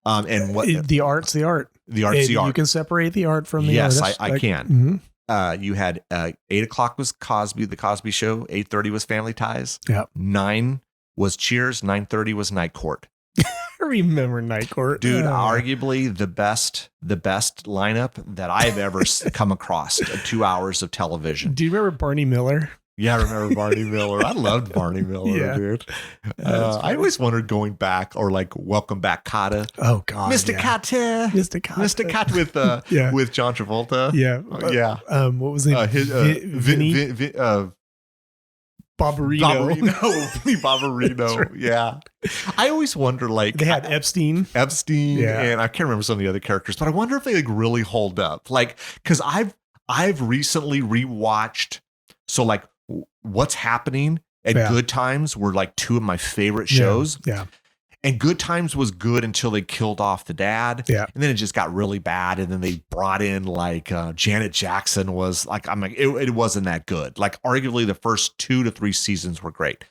And what
the art's the art.
The art's the art.
You can separate the art from the
yes,
artist.
I can. Mm-hmm. You had 8 o'clock was Cosby, the Cosby Show. 8:30 was Family Ties.
Yeah.
9 was Cheers. 9:30 was Night Court.
I remember Night Court.
Dude, arguably the best lineup that I've ever come across. 2 hours of television.
Do you remember Barney Miller?
Yeah, I remember Barney Miller. I loved Barney Miller, dude. I always wondered going back or like Welcome Back, Kotter.
Oh God,
Mr. Kotter. Mr. Kotter with John Travolta.
Yeah, what was it? Vinny Barbarino.
Vinny Barbarino.
Right.
Yeah. I always wonder, like,
they had Epstein,
and I can't remember some of the other characters, but I wonder if they like really hold up. Like, because I've recently rewatched. So like, What's Happening and Good Times were like two of my favorite shows.
Yeah.
And Good Times was good until they killed off the dad.
Yeah.
And then it just got really bad. And then they brought in like Janet Jackson was like, I'm like, it wasn't that good. Like arguably the first 2 to 3 seasons were great.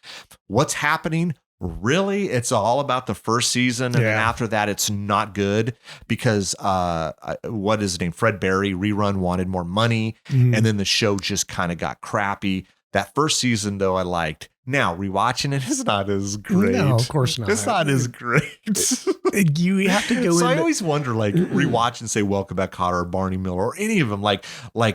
What's Happening? Really? It's all about the first season. And then after that, it's not good because what is his name? Fred Berry rerun wanted more money. Mm-hmm. And then the show just kind of got crappy. That first season, though, I liked. Now, rewatching it is not as great.
No, of course not.
It's not as great.
You have to go
so I always wonder, like, rewatch and say Welcome Back, Kotter or Barney Miller or any of them. Like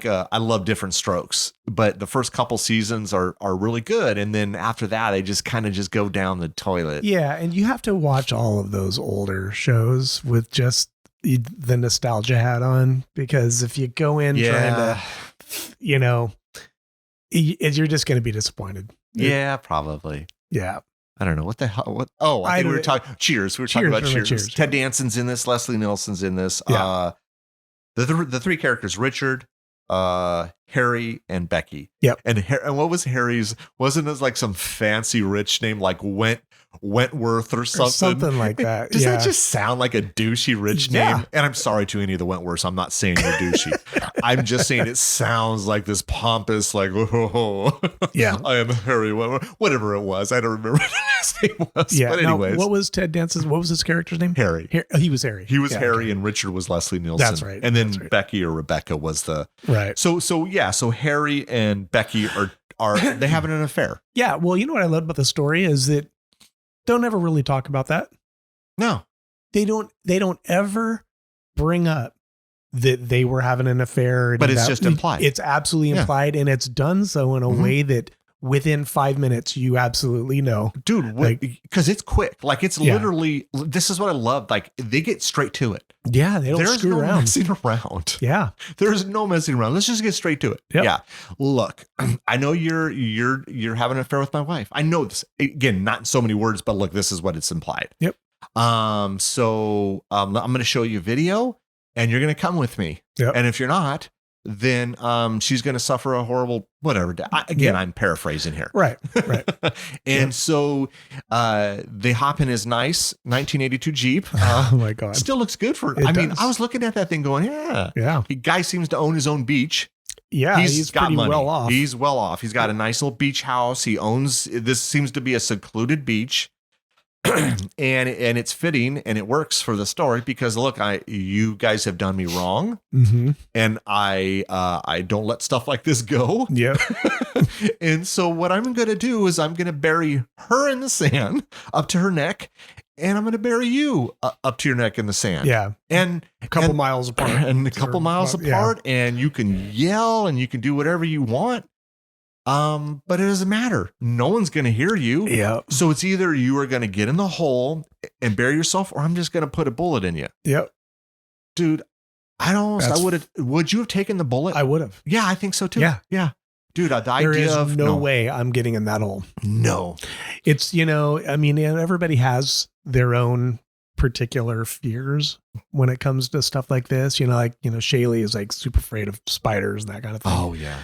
I love Different Strokes, but the first couple seasons are really good. And then after that, they just kind of just go down the toilet.
Yeah, and you have to watch all of those older shows with just the nostalgia hat on, because if you go in trying to, you're just going to be disappointed.
Yeah, probably.
Yeah.
I don't know what the hell. What? Oh, I think we were talking Cheers. We were talking about Cheers. Ted Danson's in this. Leslie Nielsen's in this.
Yeah.
The three characters: Richard, Harry, and Becky.
Yep.
And what was Harry's? Wasn't it like some fancy rich name like Wentworth or something?
Something like that.
Does that just sound like a douchey rich name? And I'm sorry to any of the Wentworths. I'm not saying you're douchey. I'm just saying it sounds like this pompous, like, oh,
yeah,
I am Harry Wentworth. Whatever it was. I don't remember what his name was.
Yeah.
But anyways.
Now, what was Ted Danson's? What was his character's name?
Harry.
He was Harry.
He was Harry, and Richard was Leslie Nielsen.
That's right.
And then Becky or Rebecca was the
right.
So Harry and Becky are they having an affair?
Yeah. Well, you know what I love about the story is that don't ever really talk about that.
No,
they don't ever bring up that they were having an affair.
But it's just implied.
It's absolutely implied, and it's done so in a way that within 5 minutes you absolutely know.
Dude, because it's quick. Like it's literally, this is what I love. Like they get straight to it.
Yeah, they don't screw around.
Messing around.
Yeah.
There's no messing around. Let's just get straight to it.
Yep.
Yeah. Look, I know you're having an affair with my wife. I know this. Again, not in so many words, but look, this is what it's implied.
Yep.
So I'm going to show you a video and you're going to come with me.
Yep.
And if you're not, then she's going to suffer a horrible whatever. I'm paraphrasing here.
Right.
And so they hop in his nice 1982 Jeep.
Oh my God.
Still looks good for,
It does.
I was looking at that thing going, yeah.
The
guy seems to own his own beach.
Yeah, he's
got
pretty
money.
well off.
He's well off. He's got a nice little beach house. He owns, this seems to be a secluded beach. and it's fitting and it works for the story because look, you guys have done me wrong, and I don't let stuff like this go.
Yeah.
And so what I'm going to do is I'm going to bury her in the sand up to her neck, and I'm going to bury you up to your neck in the sand.
Yeah,
and
a couple miles apart,
and a couple miles apart, and you can yell and you can do whatever you want. But it doesn't matter. No one's going to hear you.
Yeah.
So it's either you are going to get in the hole and bury yourself, or I'm just going to put a bullet in you.
Yep.
Dude, would you have taken the bullet?
I would have.
Yeah, I think so too.
Yeah.
Dude, the
there
idea
is
of
no way I'm getting in that hole.
No.
It's, I mean, everybody has their own particular fears when it comes to stuff like this. Shaylee is like super afraid of spiders and that kind of thing.
Oh, yeah.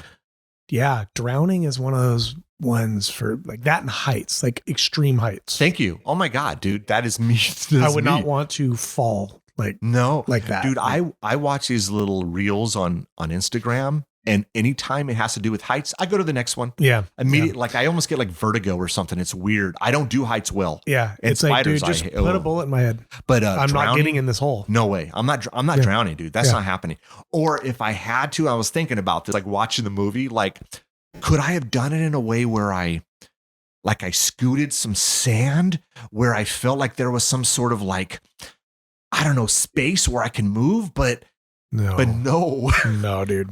Yeah, drowning is one of those ones for like that and heights, like extreme heights.
Thank you. Oh my God, dude, that is me.
I would not want to fall like that.
Dude, I watch these little reels on Instagram, and anytime it has to do with heights, I go to the next one.
Yeah,
immediately. Yeah. Like I almost get like vertigo or something. It's weird. I don't do heights well.
Yeah,
and
it's spiders, like, dude, just put a bullet in my head.
But
I'm not getting in this hole.
No way. I'm not drowning, dude. That's not happening. Or if I had to, I was thinking about this, like watching the movie, like. Could I have done it in a way where I scooted some sand where I felt like there was some sort of like, I don't know, space where I can move, but no,
no, dude.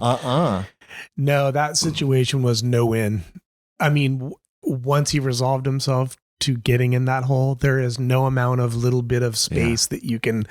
No, that situation was no win. I mean, once he resolved himself to getting in that hole, there is no amount of little bit of space that you can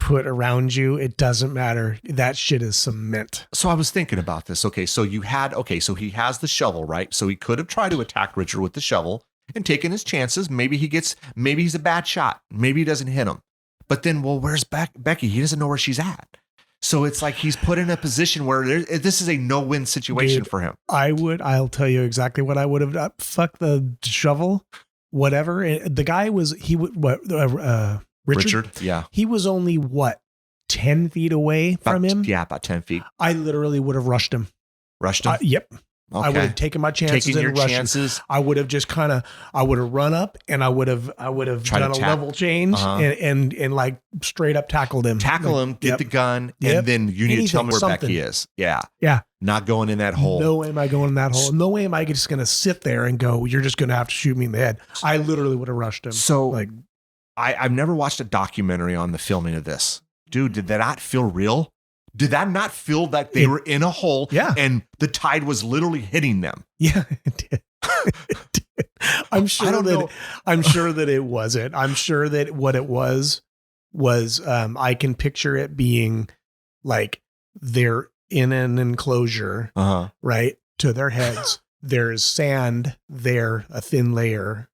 put around you. It doesn't matter. That shit is cement.
So I was thinking about this. So he has the shovel, right? So he could have tried to attack Richard with the shovel and taken his chances. Maybe he's a bad shot. Maybe he doesn't hit him. But then, where's Becky? He doesn't know where she's at. So it's like he's put in a position where this is a no-win situation for him.
I'll tell you exactly what I would have done. Fuck the shovel, whatever. The guy Richard?
Yeah.
He was only 10 feet away from him?
Yeah, about 10 feet.
I literally would have rushed him. Yep.
Okay.
I would have taken my chances and rushed him. I would have just I would have run up and I would have done a level change and like straight up tackled him.
Get the gun, and then you need to tell me where Becky is. Yeah.
Yeah.
Not going in that hole.
No way am I going in that hole. No way am I just going to sit there and go, you're just going to have to shoot me in the head. I literally would have rushed him.
So like, I've never watched a documentary on the filming of this. Dude, did that not feel real? Did that not feel that they were in a hole and the tide was literally hitting them?
Yeah, it did. I'm sure that it wasn't. I'm sure that what it was I can picture it being like they're in an enclosure, right? To their heads. There's sand there, a thin layer.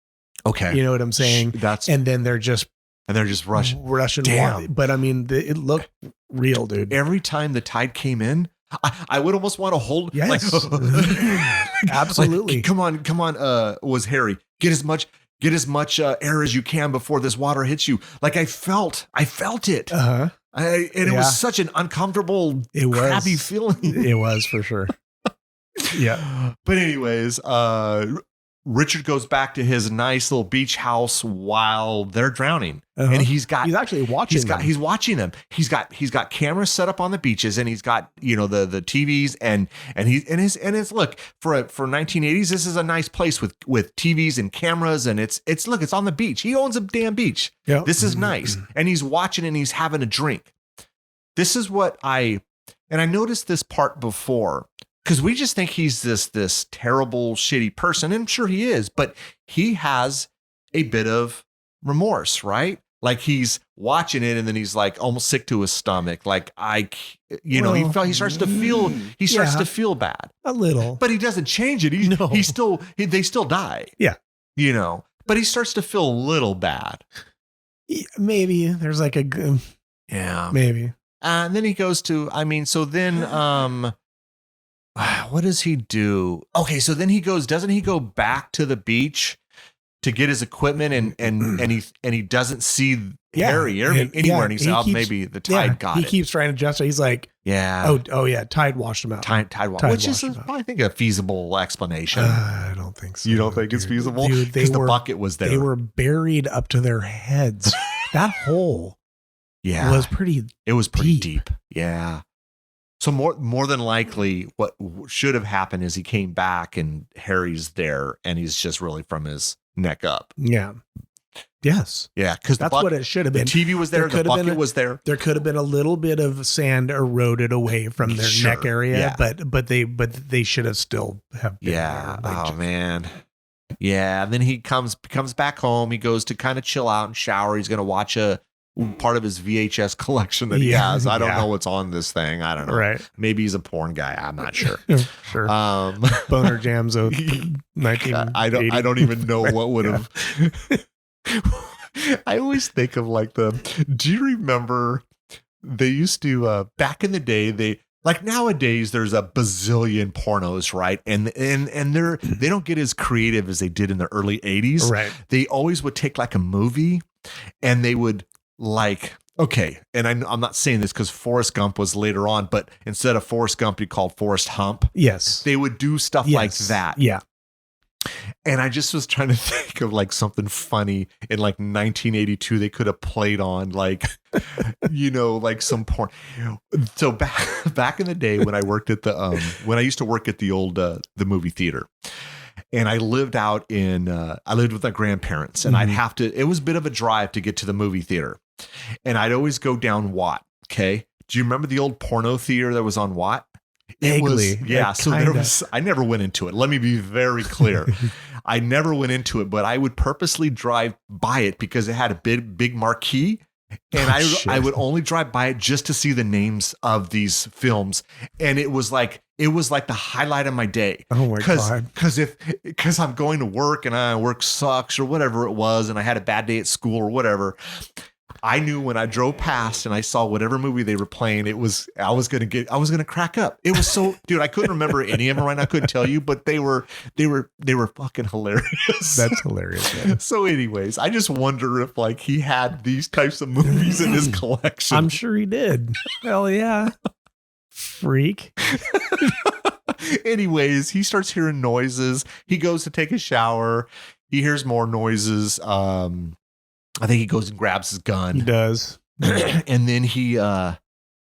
Okay.
You know what I'm saying? And then they're just rushing.
Damn.
But I mean, it looked real, dude.
Every time the tide came in, I would almost want to hold.
Yes. Absolutely.
Like, come on. Was Harry, get as much air as you can before this water hits you. Like I felt it. It was such an uncomfortable, crappy feeling.
It was for sure. Yeah.
But anyways, Richard goes back to his nice little beach house while they're drowning, and he's
actually watching.
He's watching them. He's got cameras set up on the beaches, and he's got the TVs, and it's look for 1980s. This is a nice place with TVs and cameras, and it's on the beach. He owns a damn beach.
Yeah.
This is nice, and he's watching and he's having a drink. This is what I noticed this part before. Because we just think he's this terrible, shitty person. And I'm sure he is, but he has a bit of remorse, right? Like he's watching it and then he's like almost sick to his stomach. Like he starts to feel bad.
A little.
But he doesn't change it. They still die.
Yeah.
But he starts to feel a little bad.
Maybe there's like maybe.
And then he goes to, so then, what does he do? Okay, so then doesn't he go back to the beach to get his equipment and he doesn't see Harry anywhere, and he's like, maybe the tide got it.
He keeps trying to justify. He's like, oh yeah, tide washed him out.
Tide which is I think a feasible explanation.
I don't think so.
You don't think it's feasible?
Dude,
because the bucket was there.
They were buried up to their heads. That hole, was pretty.
It was pretty deep. Yeah. So more than likely, what should have happened is he came back and Harry's there, and he's just really from his neck up.
Yeah. Yes.
Yeah, because
that's what it should have been.
The TV was there. The bucket was there.
There could have been a little bit of sand eroded away from their neck area, but they should have still have been there.
Like, man. Yeah. And then he comes back home. He goes to kind of chill out and shower. He's going to watch a part of his VHS collection that he has. I don't know what's on this thing. I don't know. Right. Maybe he's a porn guy. I'm not sure.
Sure. Boner Jams of 1980.
I don't even know what would have. I always think of do you remember they used to back in the day, they like nowadays there's a bazillion pornos, right? And they don't get as creative as they did in the early 80s.
Right.
They always would take like a movie and they would okay, and I'm not saying this because Forrest Gump was later on, but instead of Forrest Gump, you called Forrest Hump.
Yes.
They would do stuff like that.
Yeah.
And I just was trying to think of like something funny in like 1982 they could have played on like, like some porn. So back in the day when I worked at when I used to work at the old, the movie theater, and I lived out I lived with my grandparents, and it was a bit of a drive to get to the movie theater, and I'd always go down Watt. Okay. Do you remember the old porno theater that was on Watt? It was, so I never went into it. Let me be very clear. I never went into it, but I would purposely drive by it because it had a big marquee. And I would only drive by it just to see the names of these films. And it was like the highlight of my day.
Oh my God.
Because I'm going to work and work sucks or whatever it was. And I had a bad day at school or whatever. I knew when I drove past and I saw whatever movie they were playing, I was going to crack up. It was so, dude, I couldn't remember any of them right now. I couldn't tell you, but they were fucking hilarious.
That's hilarious. Man.
So anyways, I just wonder if like he had these types of movies in his collection.
I'm sure he did. Hell yeah. Freak.
Anyways, he starts hearing noises. He goes to take a shower. He hears more noises. I think he goes and grabs his gun.
He does.
And then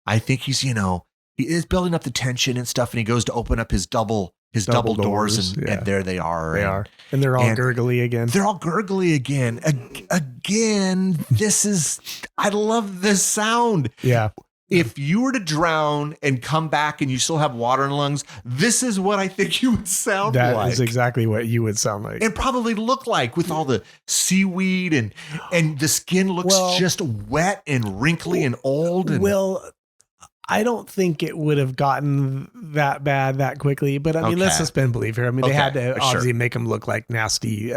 I think he's, he is building up the tension and stuff. And he goes to open up his double doors and there they are.
They are. And they're all gurgly again.
They're all gurgly again. Again, I love this sound.
Yeah.
If you were to drown and come back and you still have water in the lungs, this is what I think you would sound like.
That is exactly what you would sound like.
And probably look like with all the seaweed and the skin looks just wet and wrinkly and old.
I don't think it would have gotten that bad that quickly, but I mean, let's suspend belief here. I mean, they had to obviously make them look like nasty,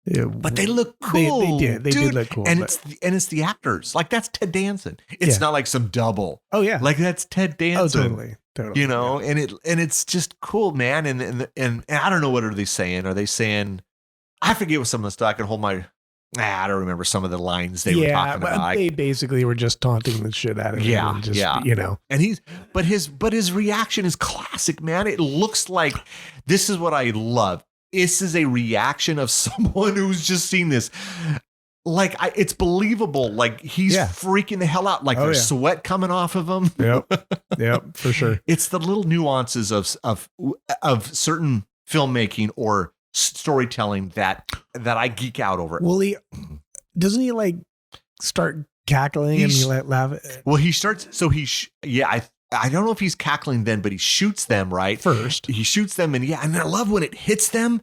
but they look cool.
They did look cool.
And it's the actors. Like that's Ted Danson. It's not like some double.
Oh yeah.
Like that's Ted Danson.
Oh, totally.
And it's just cool, man. And I don't know, what are they saying? Are they saying, I forget what some of the stuff I can hold my I don't remember some of the lines they were talking about.
They basically were just taunting the shit out of him.
And his reaction is classic, man. It looks like this is what I love. This is a reaction of someone who's just seen this. Like it's believable. Like he's freaking the hell out. Like there's sweat coming off of him.
Yep, for sure.
It's the little nuances of certain filmmaking or storytelling that I geek out over.
Well, doesn't he like start cackling and he laugh?
Well, he starts. So I don't know if he's cackling then, but he shoots them right
first.
He shoots them and and I love when it hits them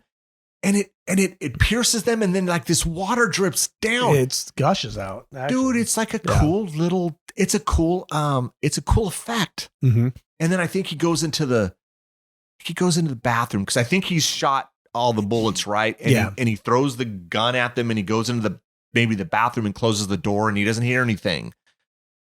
and it pierces them and then like this water drips down.
It gushes out.
Dude, it's like a cool little. It's a cool effect.
Mm-hmm.
And then I think he goes into the bathroom because I think he's shot all the bullets right. And he throws the gun at them and he goes into maybe the bathroom and closes the door and he doesn't hear anything.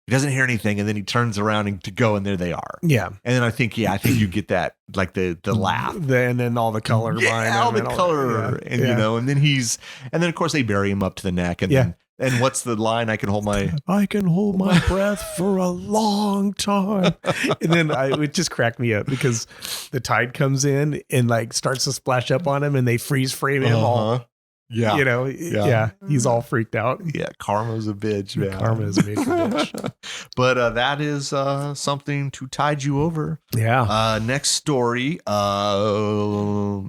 He doesn't hear anything, and then he turns around and to go, and there they are.
Yeah.
And then I think you get that, like the laugh.
And then all the color behind him.
All the
and
color.
that.
And, you know, and then of course they bury him up to the neck. And then, and what's the line? I can hold my
breath for a long time. And then it just cracked me up because the tide comes in and like starts to splash up on him and they freeze frame him all.
Yeah.
You know, he's all freaked out.
Yeah, karma's a bitch, man.
Karma is a major bitch.
But that is something to tide you over.
Yeah.
Next story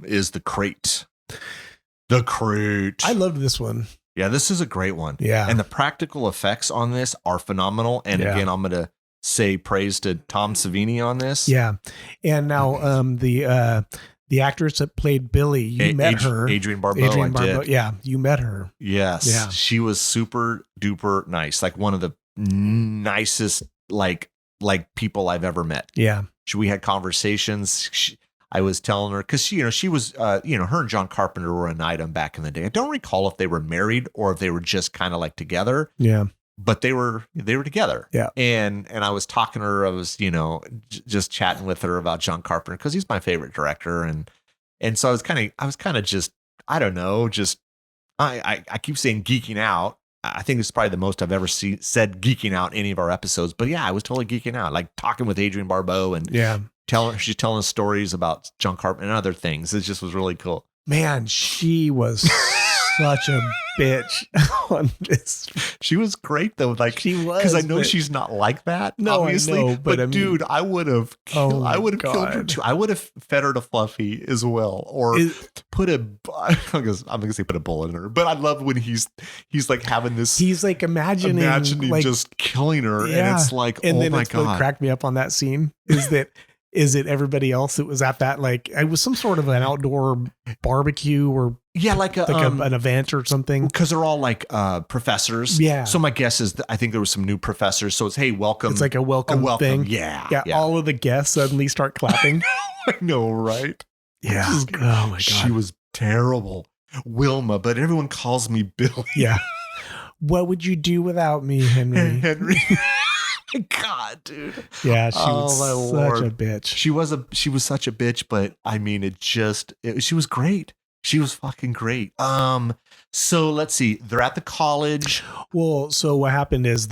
is The Crate. The Crate.
I loved this one.
Yeah, this is a great one.
Yeah.
And the practical effects on this are phenomenal. And again, I'm going to say praise to Tom Savini on this.
Yeah. And now the actress that played Billy, you met her.
Adrienne Barbeau.
Yeah, you met her.
Yes.
Yeah.
She was super duper nice. Like one of the nicest, like people I've ever met.
Yeah.
We had conversations. I was telling her, because she was, her and John Carpenter were an item back in the day. I don't recall if they were married or if they were just kind of like together.
Yeah.
But they were together.
Yeah.
And I was talking to her, I was, just chatting with her about John Carpenter because he's my favorite director. And so I was kind of just, I don't know, just, I keep saying geeking out. I think it's probably the most I've ever said geeking out in any of our episodes. But yeah, I was totally geeking out, like talking with Adrienne Barbeau and she's telling us stories about John Carpenter and other things. It just was really cool.
Man, she was such a bitch on this.
She was great though. Like
she was,
because I know she's not like that.
No,
obviously.
I know, but I mean,
dude, I would have killed her too. I would have fed her to Fluffy as well, or put a. I'm gonna say put a bullet in her. But I love when he's like having this.
He's like imagining like,
just killing her, and it's like,
and
oh my god!
What cracked me up on that scene is it everybody else that was at that, like it was some sort of an outdoor barbecue or
like
an event or something,
because they're all like professors.
Yeah.
So my guess is I think there was some new professors. So it's, hey, welcome.
It's like a welcome thing.
Yeah.
All of the guests suddenly start clapping.
I know, right?
Yeah. Oh my god.
She was terrible, Wilma, but everyone calls me Billy.
Yeah. What would you do without me, Henry?
Henry. God, dude.
Yeah, she was such a bitch.
She was such a bitch, but I mean, she was great. She was fucking great. So let's see. They're at the college.
Well, so what happened is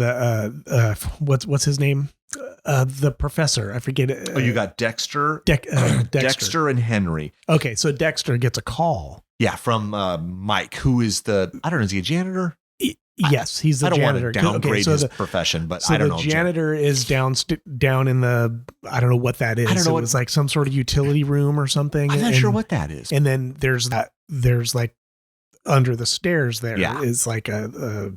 what's his name? The professor. I forget it.
You got Dexter. Dexter and Henry.
Okay, so Dexter gets a call.
Yeah, from Mike, who is I don't know, is he a janitor?
Yes, he's the janitor.
I don't want to downgrade his profession, but I don't know.
So the janitor is down in the, I don't know what that is. I don't know. It was like some sort of utility room or something.
I'm not sure what that is.
And then there's like under the stairs there is like a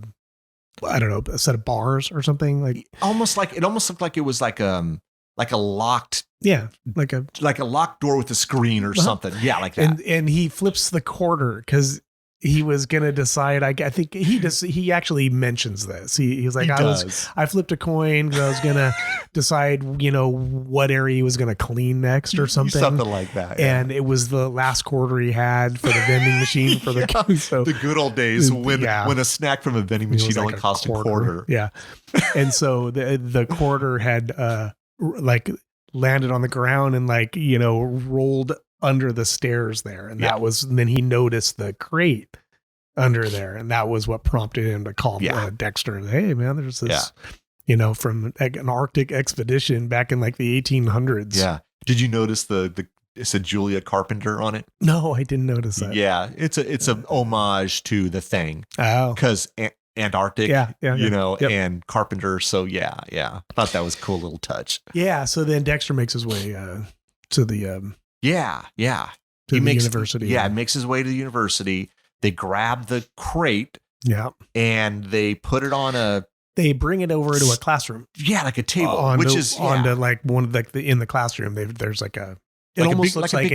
I don't know, a set of bars or something. Like
it almost looked like it was like a locked.
Yeah, like a
locked door with a screen or something. Yeah, like that.
And he flips the quarter because he was gonna decide. I think he actually mentions this. He's like, I flipped a coin. I was gonna decide, what area he was gonna clean next or something
like that. Yeah.
And it was the last quarter he had for the vending machine for the
good old days when a snack from a vending machine only cost a quarter.
Yeah, and so the quarter had like landed on the ground and rolled under the stairs there, and then he noticed the crate under there, and that was what prompted him to call Dexter. Hey man, there's this from an Arctic expedition back in like the 1800s.
Yeah. Did you notice it said Julia Carpenter on it?
No, I didn't notice that.
Yeah, it's a homage to The Thing.
Oh,
because Antarctic, and Carpenter. So yeah, I thought that was a cool little touch.
Yeah. So then Dexter makes his way to the university.
Yeah, makes his way to the university. They grab the crate.
Yeah.
And they put it on
they bring it over to a classroom.
Yeah, like a table,
onto like one of in the classroom. There's like a. It like almost looks like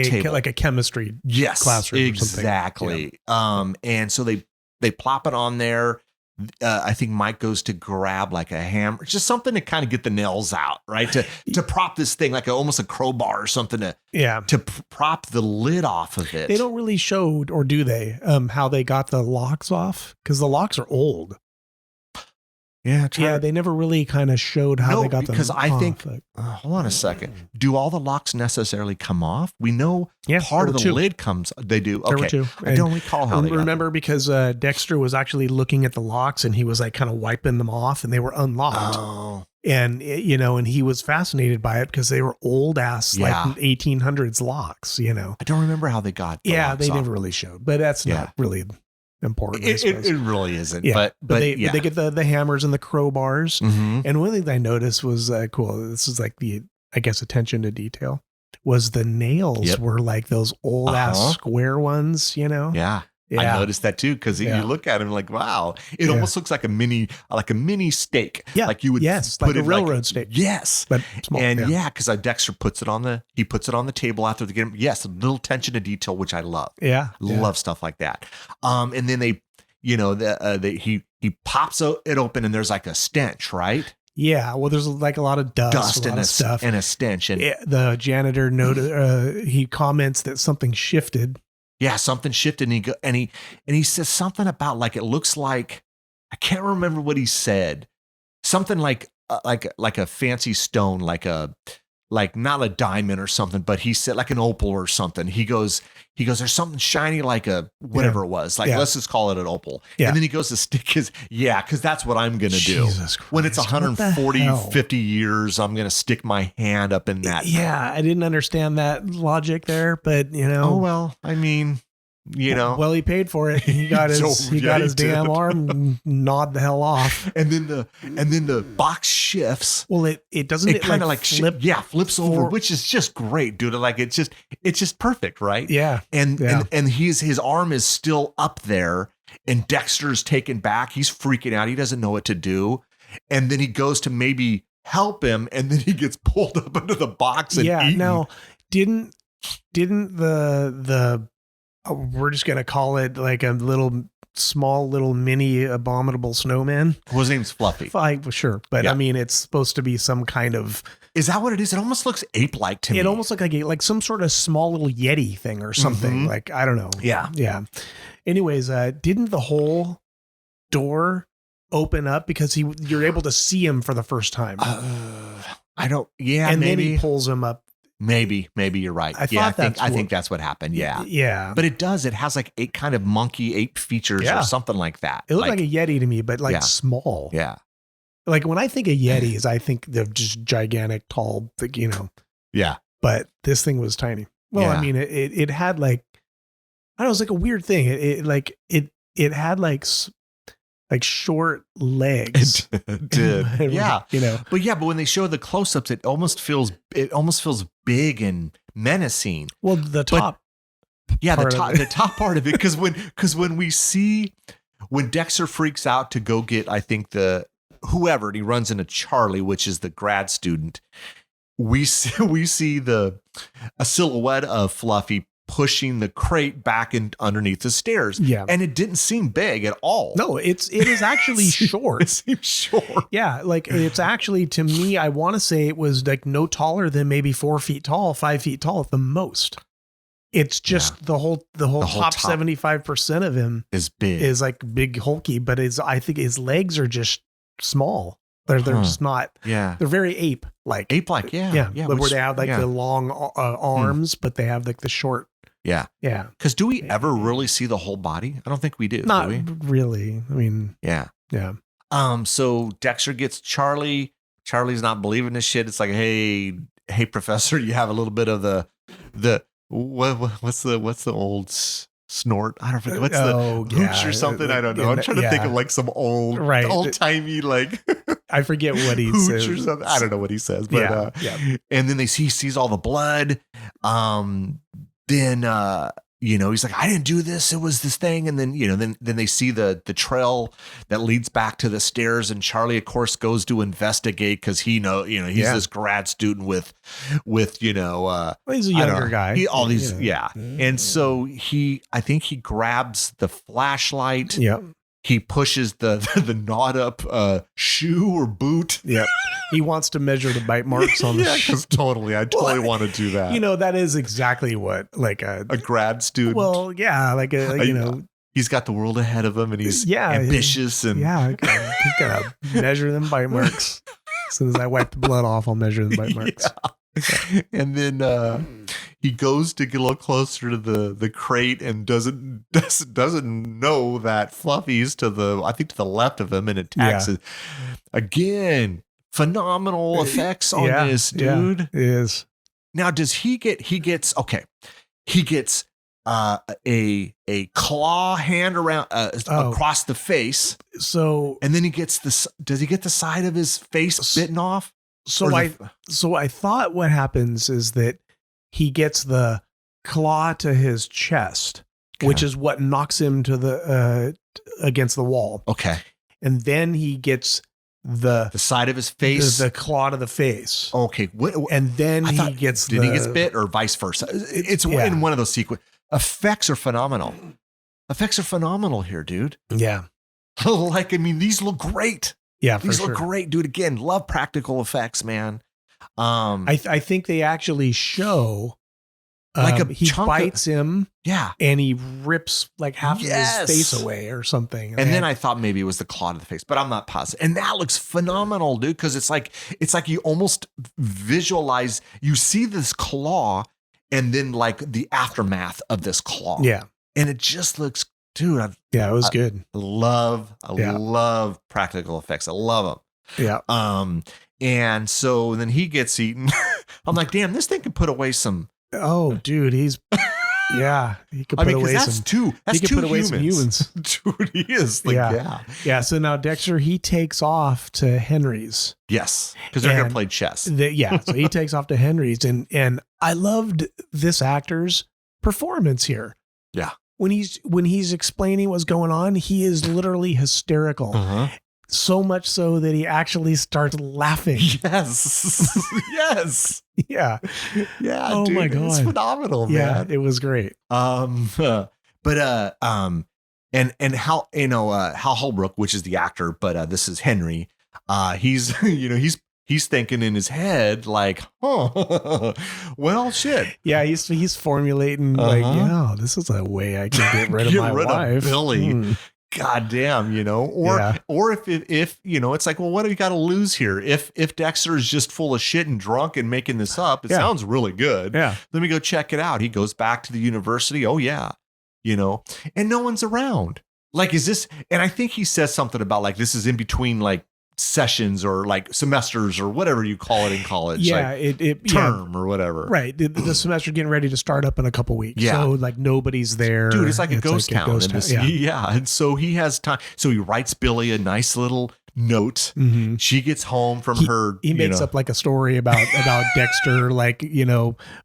a chemistry classroom.
Exactly. Yep. And so they plop it on there. I think Mike goes to grab like a hammer, just something to kind of get the nails out, right? To prop this thing, like almost a crowbar or something to prop the lid off of it.
They don't really show, or do they, how they got the locks off? Because the locks are old. Yeah, they never really kind of showed how they got them
because I
off.
think, hold on a second. Do all the locks necessarily come off? We know
Yes,
part of
there
the
were two.
lid comes. They do.
There were
Okay.
two.
I don't recall how they got
remember because Dexter was actually looking at the locks and he was like kind of wiping them off and they were unlocked.
Oh,
And, and he was fascinated by it because they were old ass, like 1800s locks,
I don't remember how they got the
Yeah,
locks
they
off.
never really showed, but that's not really important.
It really isn't.
Yeah.
But
they get the hammers and the crowbars.
Mhm.
And one thing that I noticed was cool. This is like I guess, attention to detail was the nails were like those old ass square ones,
Yeah. I noticed that too, because you look at him like, wow, it almost looks like a mini steak.
Yeah.
Like you would
put
put
a
it
railroad steak.
Yes.
But small.
And because Dexter puts it on the table after they get him. Yes, a little attention to detail, which I love.
Yeah.
Love stuff like that. And then they, he pops it open and there's like a stench, right?
Yeah, well, there's like a lot of dust and
stuff and a stench. And
the janitor noted, he comments that something shifted.
Yeah, something shifted, and he says something about like it looks like, I can't remember what he said. Something like a fancy stone, like not a diamond or something, but he said like an opal or something. He goes, there's something shiny like a whatever it was. Like let's just call it an opal.
Yeah.
And then he goes to stick because that's what I'm gonna do.
Jesus Christ,
when it's 140, 50 years, I'm gonna stick my hand up in that.
Yeah, I didn't understand that logic there, but
Oh well, I mean,
well, he paid for it. He got his damn arm gnawed the hell off.
And then the box shifts.
Well, it doesn't
kind of like
flip.
flips over, which is just great, dude. Like it's just perfect, right?
Yeah.
And his arm is still up there, and Dexter's taken back. He's freaking out. He doesn't know what to do, and then he goes to maybe help him, and then he gets pulled up into the box and eaten.
Now, didn't the we're just going to call it like a small little mini abominable snowman.
His name's Fluffy.
Sure. But I mean, it's supposed to be some kind of.
Is that what it is? It almost looks ape-like to me.
It almost looked like some sort of small little Yeti thing or something.
Mm-hmm.
Like, I don't know.
Yeah.
Yeah. Anyways, didn't the whole door open up because you're able to see him for the first time?
I don't. Yeah.
And
maybe.
then he pulls him up.
Maybe you're right. I think that's what happened. Yeah.
Yeah.
But it does. It has like eight kind of monkey ape features or something like that.
It looked like a Yeti to me, but small.
Yeah.
Like when I think of Yetis, I think they're just gigantic, tall,
Yeah.
But this thing was tiny. Well, I mean, it had like, I don't know, it was like a weird thing. It had like short legs.
It did. Yeah.
But
when they show the close-ups, it almost feels big and menacing.
Well, the top.
The top part of it, because when Dexter freaks out to go get, I think whoever, and he runs into Charlie, which is the grad student, we see a silhouette of Fluffy pushing the crate back in underneath the stairs.
Yeah.
And it didn't seem big at all.
No, it is actually short.
It seems short.
Yeah. Like it's actually, to me, I want to say it was like no taller than maybe 4 feet tall, 5 feet tall at the most. It's just the whole top 75% of him
is big,
is like big hulky, but I think his legs are just small. They're just not.
Yeah.
They're very ape-like.
Ape-like. Yeah.
Where they have like the long arms, but they have like the short.
Yeah.
Yeah.
Because do we ever really see the whole body? I don't think we do.
Not
do we?
really. I mean.
Yeah.
Yeah.
So Dexter gets Charlie. Charlie's not believing this shit. It's like, hey, professor, you have a little bit of the what's the old snort? I don't forget. What's the hooch or something? I don't know. I'm trying to think of like some old timey like
I forget what he
hooch
says
or something. I don't know what he says, but and then he sees all the blood. Then he's like, I didn't do this. It was this thing. And then, then they see the trail that leads back to the stairs. And Charlie, of course, goes to investigate because he's this grad student with he's a
younger guy.
And so I think he grabs the flashlight.
Yeah.
He pushes the gnawed up shoe or boot.
Yeah. He wants to measure the bite marks on the shoe.
I totally want to do that.
That is exactly what like a
grad student.
Well, yeah, like
he's got the world ahead of him, and he's ambitious and
he's gotta measure them bite marks. As soon as I wipe the blood off, I'll measure the bite marks.
Yeah. And then he goes to get a little closer to the crate and doesn't know that Fluffy's to the left of him and attacks it. Again, phenomenal effects on this, dude.
Yeah, it is.
Now, does he gets a claw hand around across the face.
So,
and then he gets does he get the side of his face bitten off?
So I thought what happens is that he gets the claw to his chest, which is what knocks him to the against the wall.
Okay.
And then he gets the
side of his face,
the claw to the face.
Okay.
And then he gets
he gets bit or vice versa. It's in one of those sequences. Effects are phenomenal. Effects are phenomenal here, dude.
Yeah.
Like, I mean, these look great.
Yeah,
these look great, dude. Again, love practical effects, man.
I think they actually show
like
he bites him, and he rips like half of his face away or something.
And then I thought maybe it was the claw to the face, but I'm not positive. And that looks phenomenal, dude, because it's like you almost visualize, you see this claw, and then like the aftermath of this claw.
Yeah,
and it just looks, dude.
It was good.
I love practical effects. I love them.
Yeah.
And so then he gets eaten. I'm like, damn, this thing could put away some.
Oh, dude, he's he could put away some humans.
Dude, he is like,
yeah. So now Dexter, he takes off to Henry's.
Yes, because they're gonna play chess.
So he takes off to Henry's, and I loved this actor's performance here.
Yeah.
When he's explaining what's going on, he is literally hysterical. So much so that he actually starts laughing.
Yes. Yes.
Yeah.
Yeah.
Oh,
dude,
my God.
It's phenomenal, man.
Yeah, it was great.
And Hal, Hal Holbrook, which is the actor, but this is Henry. He's thinking in his head like, oh, well, shit.
Yeah, he's formulating like, this is a way I can get rid of my wife.
Of Billy. God damn, or if it's like, well, what do you got to lose here? If Dexter is just full of shit and drunk and making this up, it sounds really good.
Yeah.
Let me go check it out. He goes back to the university. Oh yeah. And no one's around. Like, is this, and I think he says something about like, this is in between like sessions or like semesters or whatever you call it in college.
Yeah.
Like term or whatever.
Right. The semester getting ready to start up in a couple weeks.
Yeah.
So like nobody's there.
Dude, it's like a ghost town.
Yeah.
And so he has time. So he writes Billy a nice little note.
Mm-hmm.
She gets home from her.
He makes up like a story about Dexter, like,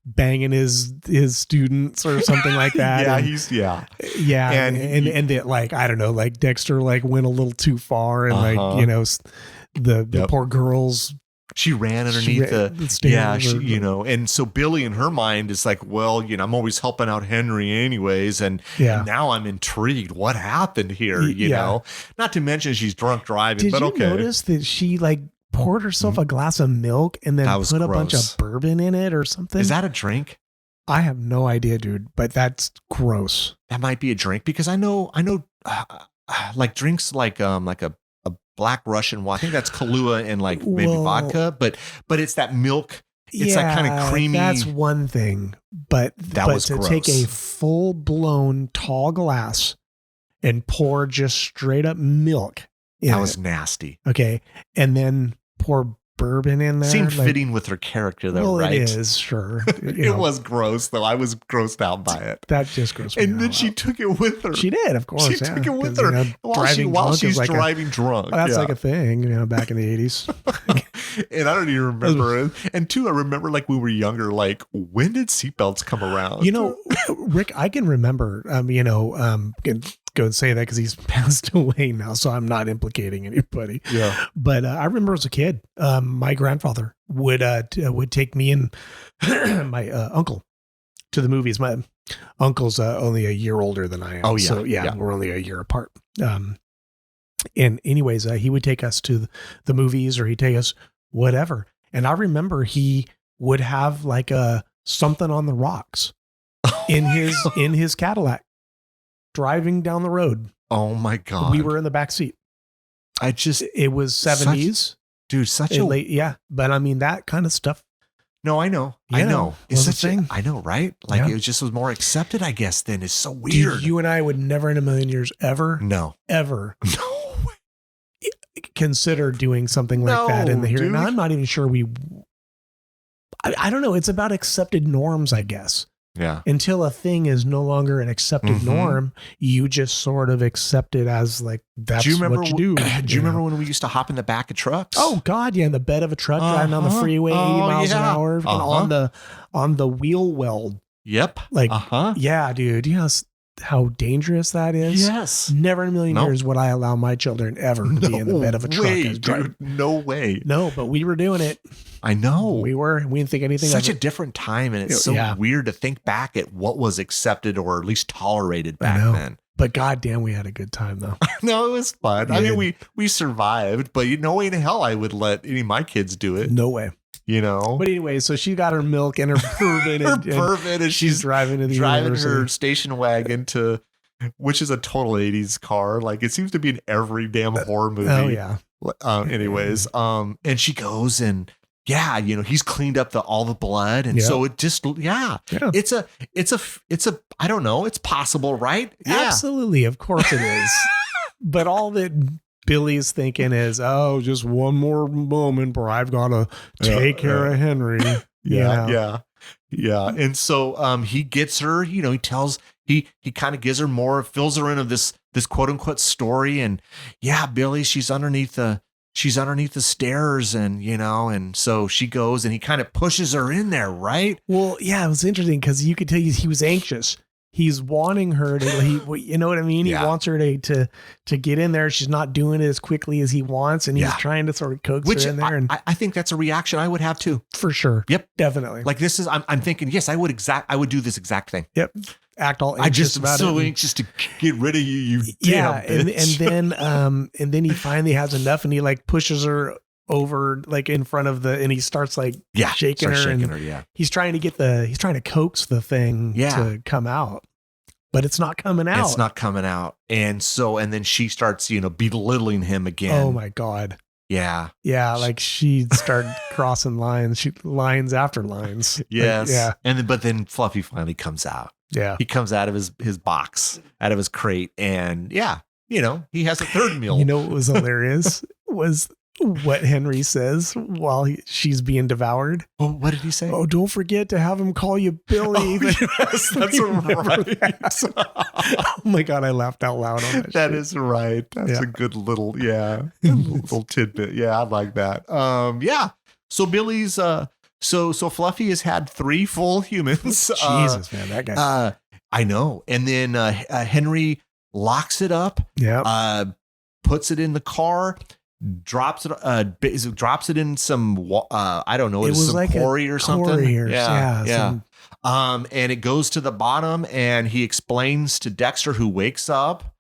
banging his students or something like that.
Yeah.
And that, like, I don't know, like Dexter like went a little too far and like, the poor girls.
She ran underneath the stairs. And so Billy in her mind is like, well, I'm always helping out Henry anyways. And now I'm intrigued. What happened here? You know, not to mention she's drunk driving, but okay.
Did you notice that she like poured herself a glass of milk and then put a bunch of bourbon in it or something?
Is that a drink?
I have no idea, dude, but that's gross.
That might be a drink because I know like drinks like a Black Russian wine. I think that's Kahlua and like maybe vodka, but it's that milk. It's that kind of creamy.
That's one thing, but
was
to
gross.
take a full blown tall glass and pour just straight up milk in
that was nasty.
Okay, and then pour bourbon in there.
Seemed fitting with her character though, right?
It is, sure.
It was gross though. I was grossed out by it.
That just grossed me out.
And then she took it with her.
She did, of course.
She took it with her while she's driving drunk.
That's like a thing, back in the 80s.
And I don't even remember it. And two, I remember like we were younger, like when did seatbelts come around?
Rick, I can remember, go and say that because he's passed away now, so I'm not implicating anybody.
Yeah.
But I remember as a kid, my grandfather would take me and my uncle to the movies. My uncle's only a year older than I am.
Oh, yeah.
So we're only a year apart. And anyways, he would take us to the movies or he'd take us whatever. And I remember he would have like something on the rocks in his Cadillac. driving down the road.
Oh my God.
We were in the back seat. It was 70s.
Such a
late. Yeah. But I mean, that kind of stuff.
No, I know. It's such a thing. I know, right? Like it was more accepted, I guess, then. It's so weird.
Dude, you and I would never in a million years ever
no
consider doing something like that in the here. Now, I'm not even sure I don't know. It's about accepted norms, I guess.
Yeah.
Until a thing is no longer an accepted norm, you just sort of accept it as like, that's what you do.
Do you remember when we used to hop in the back of trucks?
Oh God. Yeah. In the bed of a truck driving down the freeway, 80 miles an hour on the wheel weld.
Yep.
Like, yeah, dude. You know how dangerous that is?
Yes.
Never in a million years would I allow my children ever to be in the bed of a truck.
Dude, no way.
No, but we were doing it.
I know.
We didn't think anything
Such
of
a different time, and it's so weird to think back at what was accepted or at least tolerated back then.
But goddamn, we had a good time though.
No, it was fun. I mean, we survived, but no way in hell I would let any of my kids do it.
No way.
You know.
But anyway, so she got her milk and her bourbon,
and
she's driving
her station wagon to, which is a total 80s car. Like it seems to be in every damn horror movie.
Oh yeah.
Anyways, and she goes and he's cleaned up all the blood, and so it just it's a I don't know, it's possible, right?
Absolutely, of course it is. But all that Billy's thinking is, oh, just one more moment, bro. I've got to take care of Henry.
Yeah. And so he gets her, he kind of gives her more, fills her in of this quote unquote story. And Billy, she's underneath the stairs, and so she goes and he kind of pushes her in there, right?
Well, yeah, it was interesting because you could tell he was anxious. He's wanting her to, you know what I mean? He wants her to get in there. She's not doing it as quickly as he wants. And he's trying to sort of coax her in there. And
I think that's a reaction I would have too.
For sure.
Yep.
Definitely.
Like this is, I'm thinking, yes, I would do this exact thing.
Yep. Act all anxious about it.
I'm so anxious to get rid of you
damn
bitch.
And then he finally has enough and he like pushes her over like in front of and he starts like shaking her. He's trying to coax the thing to come out, but it's not coming out.
And then she starts, belittling him again.
Oh my God.
Yeah.
Yeah. Like she'd start crossing lines, lines after lines.
Yes.
Like,
but then Fluffy finally comes out.
Yeah.
He comes out of his box, out of his crate, and he has a third meal.
You know what was hilarious was what Henry says while she's being devoured.
Oh, what did he say?
Oh, don't forget to have him call you Billy.
Yes, that's right.
Oh my God, I laughed out loud on that.
That is right. That's a good little, little tidbit. Yeah, I like that. So Billy's, so Fluffy has had 3 full humans.
Jesus, man, that guy.
I know. And then Henry locks it up.
Yeah.
Puts it in the car. Drops it in some I don't know, it was some like quarry or something. And it goes to the bottom, and he explains to Dexter, who wakes up,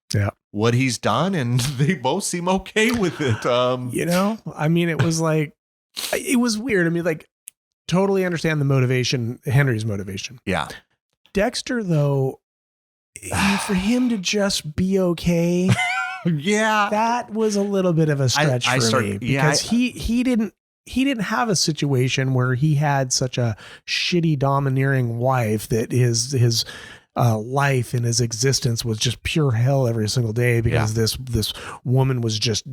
what he's done, and they both seem okay with it.
I mean, it was like, it was weird. I mean, like, totally understand the motivation, Henry's motivation.
Yeah.
Dexter, though, for him to just be okay.
Yeah,
that was a little bit of a stretch for me because he didn't have a situation where he had such a shitty domineering wife that his life and his existence was just pure hell every single day because this woman was just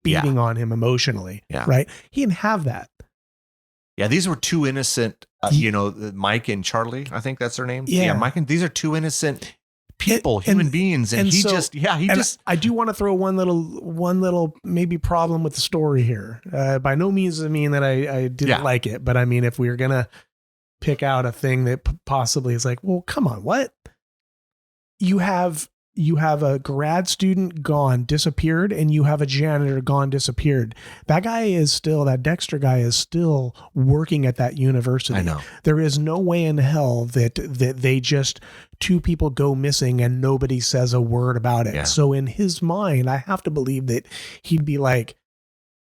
beating on him emotionally. Right. He didn't have that.
Yeah, these were 2 innocent, Mike and Charlie. I think that's their name.
Yeah,
Mike and these are 2 innocent people, human beings, and he just I do
want to throw one little maybe problem with the story here. By no means I mean that I didn't like it, but I mean, if we were gonna pick out a thing that possibly is like, well, come on, what you have a grad student disappeared, and you have a janitor disappeared. That Dexter guy is still working at that university.
I know.
There is no way in hell that they just 2 people go missing and nobody says a word about it.
Yeah.
So in his mind, I have to believe that he'd be like,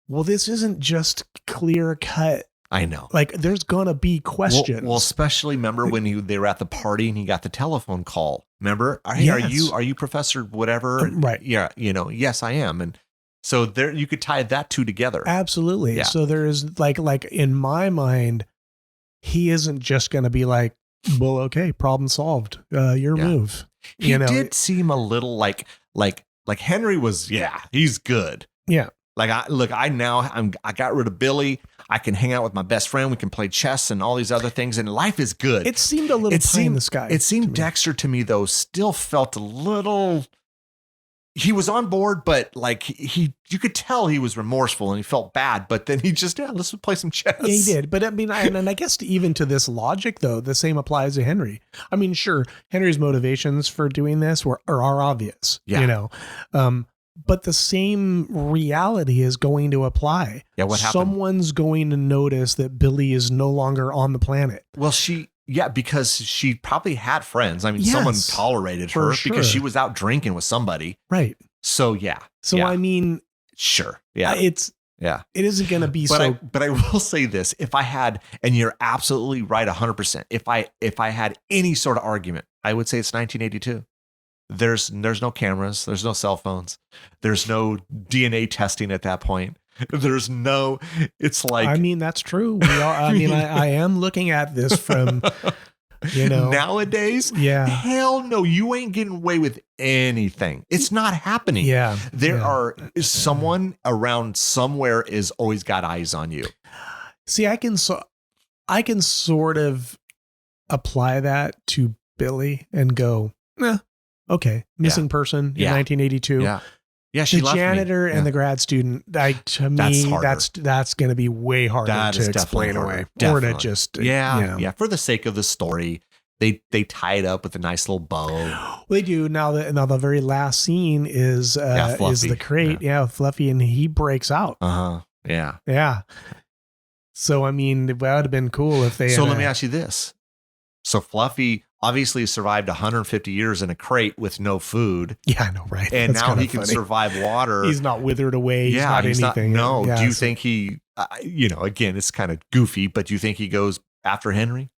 well, this isn't just clear cut.
I know.
Like, there's gonna be questions.
Well, especially remember when they were at the party and he got the telephone call. Remember? Hey,
Yes.
are you Professor whatever?
Right.
Yeah. Yes, I am. And so there, you could tie that two together.
Absolutely.
Yeah.
So there is like in my mind, he isn't just going to be like, well, okay, problem solved. Your move.
He did seem a little like Henry was. Yeah, he's good.
Yeah.
Like I got rid of Billy. I can hang out with my best friend. We can play chess and all these other things, and life is good.
It seemed a little pie in the sky.
It seemed Dexter to me though still felt a little. He was on board, but like you could tell he was remorseful and he felt bad. But then he just let's play some chess.
Yeah, he did. But I mean, and I guess even to this logic though, the same applies to Henry. I mean, sure, Henry's motivations for doing this are obvious.
Yeah.
But the same reality is going to apply.
Yeah, what happened?
Someone's going to notice that Billy is no longer on the planet.
Well, because she probably had friends. I mean,
Yes,
someone tolerated her
sure.
because she was out drinking with somebody.
Right.
So, yeah.
So,
yeah.
I mean,
sure. Yeah.
it isn't going to be
But I will say this. If I had, and you're absolutely right 100%, if I had any sort of argument, I would say it's 1982. There's no cameras. There's no cell phones. There's no DNA testing at that point. It's like,
I mean, that's true. I am looking at this from,
nowadays.
Yeah.
Hell no, you ain't getting away with anything. It's not happening.
Yeah.
There are someone around somewhere is always got eyes on you.
See, I can sort of apply that to Billy and go, okay, missing person in 1982.
Yeah. Yeah, she
the
left
janitor
me.
and the grad student. To me, that's going to be way harder to explain away, or to just
for the sake of the story, they tie it up with a nice little bow.
Well, they do now. The very last scene is the crate, Fluffy, and he breaks out. Yeah. So I mean, it would have been cool if they.
So let me ask you this: so Fluffy obviously survived 150 years in a crate with no food.
Yeah, I know, right?
And now he can survive water.
He's not withered away. He's not anything.
Do you think he, again, it's kind of goofy, but do you think he goes after Henry?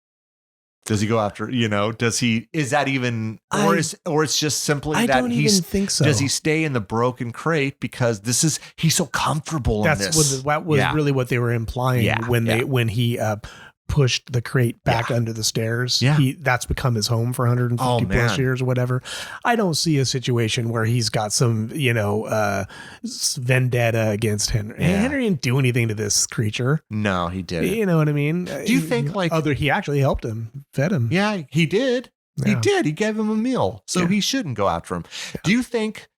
Does he go after, is that even, or it's just simply that
even think so.
Does he stay in the broken crate because he's so comfortable in this?
That was really what they were implying when he pushed the crate back under the stairs.
Yeah.
That's become his home for 150 plus years or whatever. I don't see a situation where he's got some, vendetta against Henry.
Yeah.
Henry didn't do anything to this creature.
No, he didn't.
You know what I mean?
Do you think
he actually helped him, fed him?
Yeah, he did. Yeah. He did. He gave him a meal. So he shouldn't go after him. Yeah. Do you think,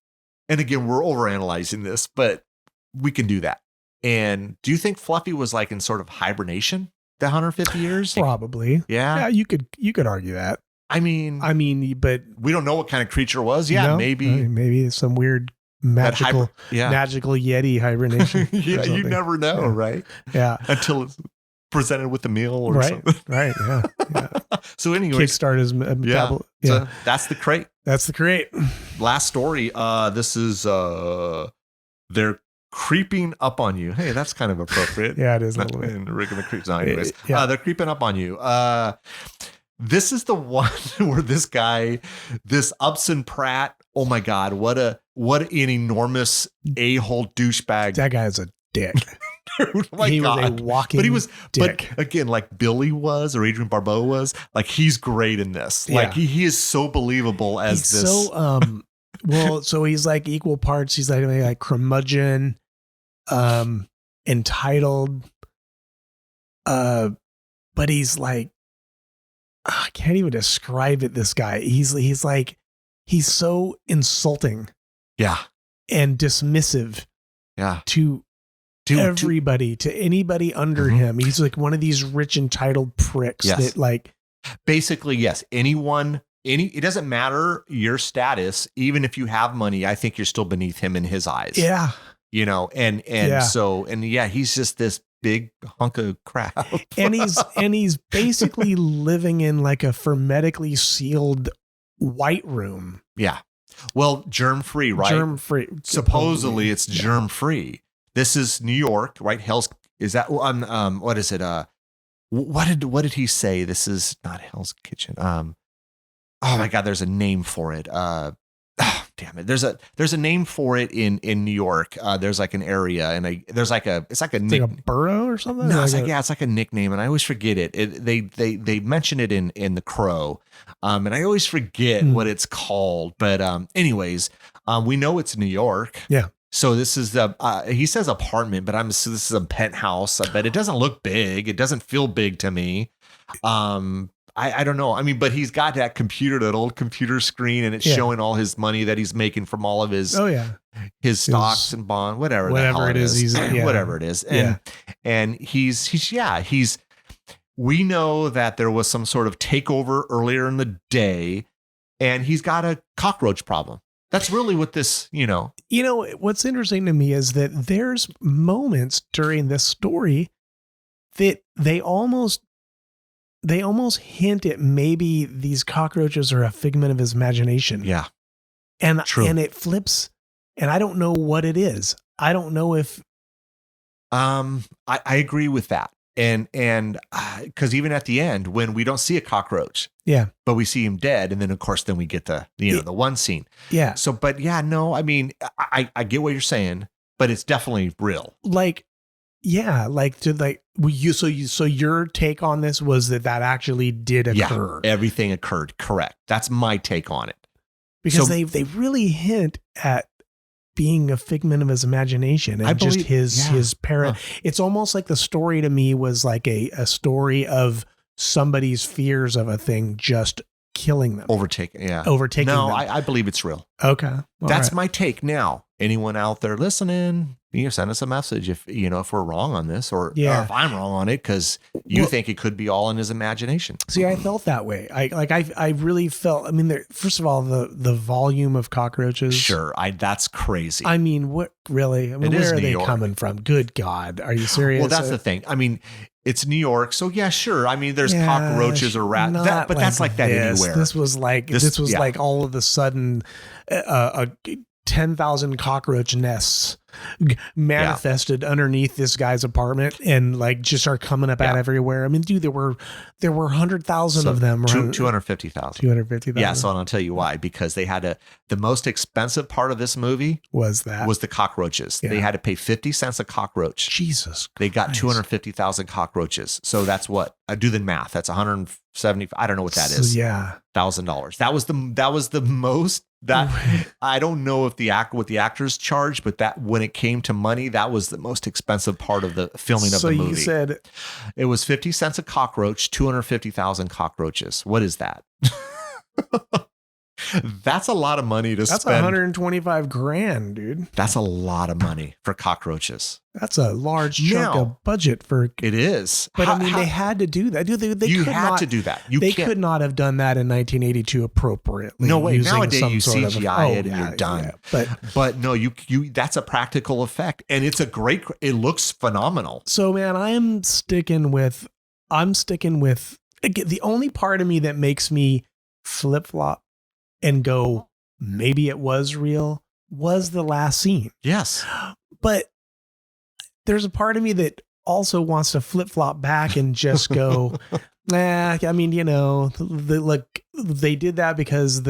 and again, we're overanalyzing this, but we can do that. And do you think Fluffy was like in sort of hibernation? The 150 years?
Probably.
Yeah.
Yeah, you could argue that.
I mean,
but
we don't know what kind of creature it was. Yeah,
maybe some weird magical Yeti hibernation.
Yeah, you never know, right?
Yeah.
Until it's presented with a meal or something.
Right. Yeah.
So anyway,
kickstart his
So that's the crate.
That's the crate.
Last story. This is they're creeping up on you. Hey, that's kind of appropriate.
Yeah, it is a little bit.
And Rick and the Creeps. Anyways, they're creeping up on you. This is the one where this Upson Pratt. Oh my God, what an enormous a-hole douchebag.
That guy is a dick.
Dude, he was a
walking dick.
But again, like Billy was or Adrian Barbeau was, like he's great in this. Like he is so believable as
he's
this.
So well, so he's like equal parts. He's like curmudgeon, entitled, but he's like, I can't even describe it. This guy, he's so insulting, and dismissive, to everybody, to anybody under him. He's like one of these rich entitled pricks that like,
basically, yes, anyone. It doesn't matter your status, even if you have money, I think you're still beneath him in his eyes.
Yeah.
He's just this big hunk of crap.
and he's basically living in like a hermetically sealed white room.
Yeah. Well, germ-free, right?
Germ-free.
Supposedly it's germ-free. This is New York, right? Is that what is it? What did he say? This is not Hell's Kitchen. oh my God, there's a name for it. Damn it. There's a name for it in New York. There's like an area and it's like a
borough or something.
No, it's like a nickname, and I always forget it. They mention it in The Crow, and I always forget what it's called. But anyways, we know it's New York.
Yeah.
So this is he says apartment, but this is a penthouse. But it doesn't look big. It doesn't feel big to me. I don't know. I mean, but he's got that old computer screen, and it's showing all his money that he's making from all of his his stocks and bond, whatever it is. Whatever it is. And he's we know that there was some sort of takeover earlier in the day, and he's got a cockroach problem. That's really what this,
You know, what's interesting to me is that there's moments during this story that they almost hint at maybe these cockroaches are a figment of his imagination.
Yeah.
And
true.
And it flips, and I don't know what it is. I don't know if
I agree with that. And because even at the end, when we don't see a cockroach, but we see him dead, and then of course we get the the one scene. Yeah. So, but yeah, no, I mean, I get what you're saying, but it's definitely real.
So your take on this was that actually did occur.
Yeah, everything occurred. Correct. That's my take on it.
Because they really hint at being a figment of his imagination and just his parent. It's almost like the story to me was like a story of somebody's fears of a thing just killing them.
Overtaking them.
No,
I believe it's real.
Okay.
That's my take. Now, anyone out there listening, send us a message if we're wrong on this or if I'm wrong on it, because you think it could be all in his imagination.
See, I felt that way. I really felt, I mean, first of all, the volume of cockroaches.
Sure. That's crazy.
I mean, what really? I mean, where are they coming from? Good God. Are you serious?
Well, that's the thing. I mean, it's New York. So yeah, sure. I mean, there's cockroaches or rats, but that's like that anywhere.
This was like all of a sudden, 10,000 cockroach nests manifested underneath this guy's apartment and like just are coming up out everywhere. I mean, dude, there were 100,000 of them.
250,000.
250,000.
Yeah. So I'll tell you why, because they had the most expensive part of this movie was the cockroaches. Yeah. They had to pay 50 cents a cockroach.
Jesus Christ.
They got 250,000 cockroaches. So that's what I do the math. That's 170. I don't know what that is.
Yeah.
$1,000. That was the most that I don't know if what the actors charged, but that when it came to money, that was the most expensive part of the filming of the movie. So you said it was 50 cents a cockroach, 250,000 cockroaches. What is that? That's a lot of money to spend.
That's 125 grand, dude.
That's a lot of money for cockroaches.
That's a large chunk of budget for.
It is.
But they had to do that.
You had to do that.
They could not have done that in 1982 appropriately.
No way. Nowadays you CGI it and you're done.
Yeah.
But no, you that's a practical effect, and it looks phenomenal.
So man, I'm sticking with the only part of me that makes me flip-flop and go, maybe it was real, was the last scene.
Yes.
But there's a part of me that also wants to flip-flop back and just go, nah, I mean, they did that because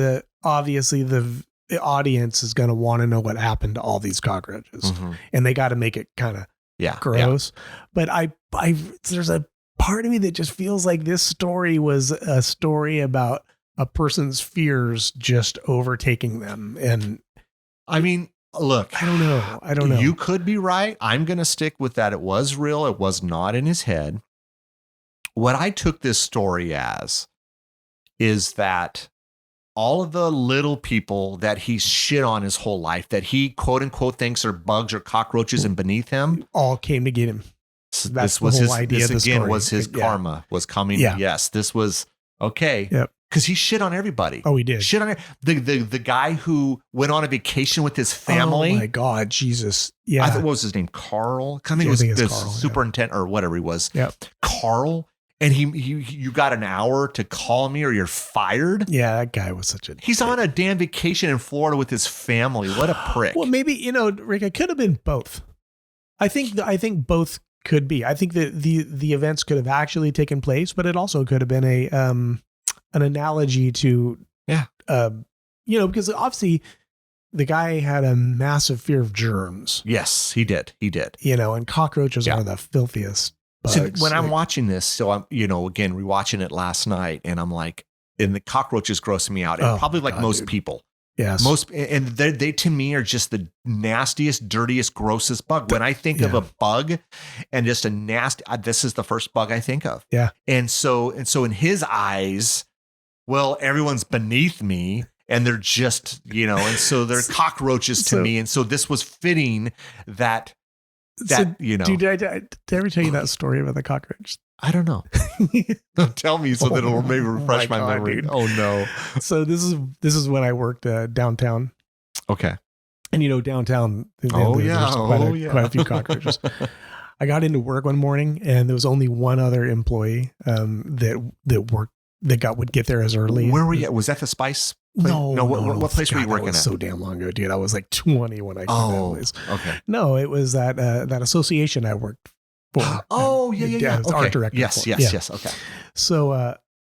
obviously the audience is going to want to know what happened to all these cockroaches. Mm-hmm. And they got to make it kind of gross. Yeah. But there's a part of me that just feels like this story was a story about a person's fears just overtaking them. And
I mean, look,
I don't know.
You could be right. I'm going to stick with that. It was real. It was not in his head. What I took this story as is that all of the little people that he's shit on his whole life, that he quote unquote thinks are bugs or cockroaches and beneath him,
all came to get him.
This was his idea. This again was his karma was coming. Yeah. Yes, this was okay.
Yep.
Because he shit on everybody.
Oh, he did.
Shit on the guy who went on a vacation with his family.
Oh my God, Jesus! Yeah,
I thought, what was his name? Carl. I think it was the superintendent or whatever he was.
Yeah,
Carl. And you got an hour to call me or you're fired.
Yeah, that guy was such a.
He's on a damn vacation in Florida with his family. What a prick.
Well, maybe Rick, it could have been both. I think both could be. I think that the events could have actually taken place, but it also could have been an analogy to
Yeah.
Because obviously the guy had a massive fear of germs.
Yes, he did.
And cockroaches are the filthiest bugs.
So when I'm watching this, so I'm, again, rewatching it last night, and I'm like, and the cockroaches grossing me out. And probably like most people.
Yes.
And they to me are just the nastiest, dirtiest, grossest bug. When I think of a bug and just a nasty, this is the first bug I think of.
Yeah.
And so in his eyes, well, everyone's beneath me. And they're just, and so they're cockroaches to me. And so this was fitting that. Dude,
did I ever tell you that story about the cockroach?
I don't know. Tell me so that it'll maybe refresh my memory. Dude. Oh no.
So this is when I worked downtown.
Okay.
And downtown. There's quite a few cockroaches. I got into work one morning and there was only one other employee that would get there as early.
Where were you? Was that the Spice?
No.
What place were you working at?
So damn long ago, dude. I was like 20 when I came that place.
Okay.
No, it was that association I worked for.
Oh, yeah.
Okay. Art director.
Yes. Okay.
So,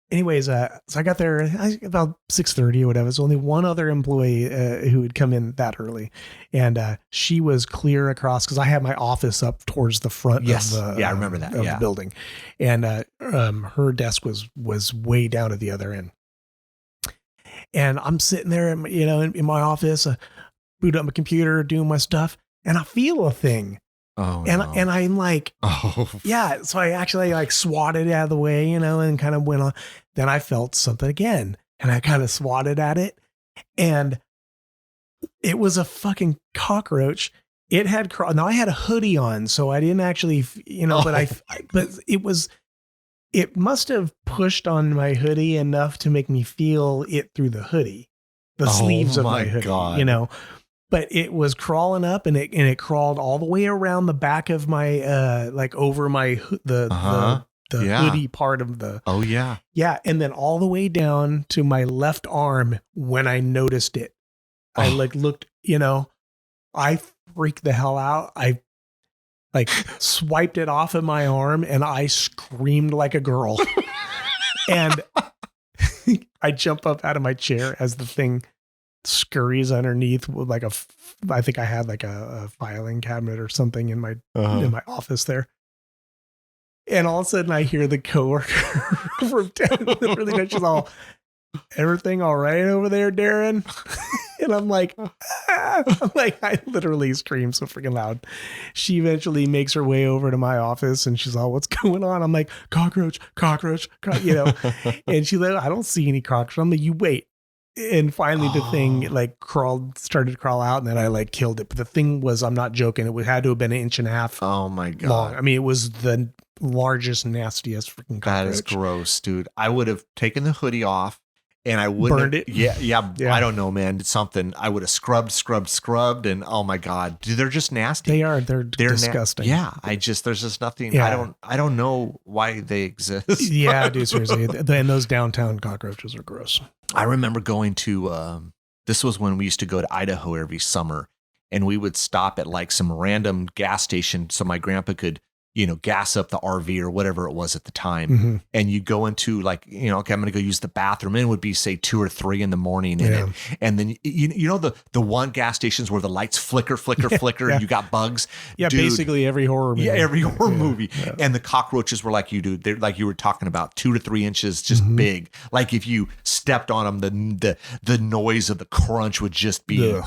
anyways, so I got there about 6:30 or whatever. There's only one other employee who had come in that early, and she was clear across because I had my office up towards the front.
Yes.
Of the,
I remember that.
Of the building, and her desk was way down at the other end. And I'm sitting there, in my office, boot up my computer, doing my stuff, and I feel a thing.
Oh,
and I'm like, yeah. So I actually like swatted it out of the way, and kind of went on. Then I felt something again, and I kind of swatted at it, and it was a fucking cockroach. It had now I had a hoodie on, so I didn't actually, but it must have pushed on my hoodie enough to make me feel it through the hoodie, the sleeves of my hoodie,
God.
But it was crawling up and it crawled all the way around the back of my, over my, the hoodie part of the.
Oh yeah.
Yeah. And then all the way down to my left arm when I noticed it, I looked, I freaked the hell out. I swiped it off of my arm and I screamed like a girl. And I jump up out of my chair as the thing scurries underneath with I think I had like a filing cabinet or something in my office there. And all of a sudden I hear the coworker from down really nice. She's all, "Everything all right over there, Darren?" And I'm like, I literally scream so freaking loud. She eventually makes her way over to my office and she's all, "What's going on?" I'm like, cockroach, and she's like, "I don't see any cockroach." I'm like, "You wait." And finally the thing started to crawl out, and then I killed it. But the thing was, I'm not joking, it had to have been 1.5 inches.
Oh my God.
Long. I mean, it was the largest, nastiest freaking cockroach.
That is gross, dude. I would have taken the hoodie off. And I wouldn't
burned it.
Yeah. I don't know, man. It's something I would have scrubbed. And oh my God, dude, they're just nasty.
They are. They're disgusting.
There's just nothing. Yeah. I don't know why they exist.
Yeah, dude, seriously. And those downtown cockroaches are gross.
I remember going to, this was when we used to go to Idaho every summer, and we would stop at some random gas station so my grandpa could, gas up the RV or whatever it was at the time.
Mm-hmm.
And you go into okay, I'm going to go use the bathroom. And it would be say 2 or 3 in the morning. And then, the one gas stations where the lights flicker,
yeah.
and you got bugs.
Yeah. Dude, basically every horror movie.
Yeah. Every horror movie. Yeah. And the cockroaches were like you, dude. They're like you were talking about 2 to 3 inches, just big. Like if you stepped on them, the noise of the crunch would just be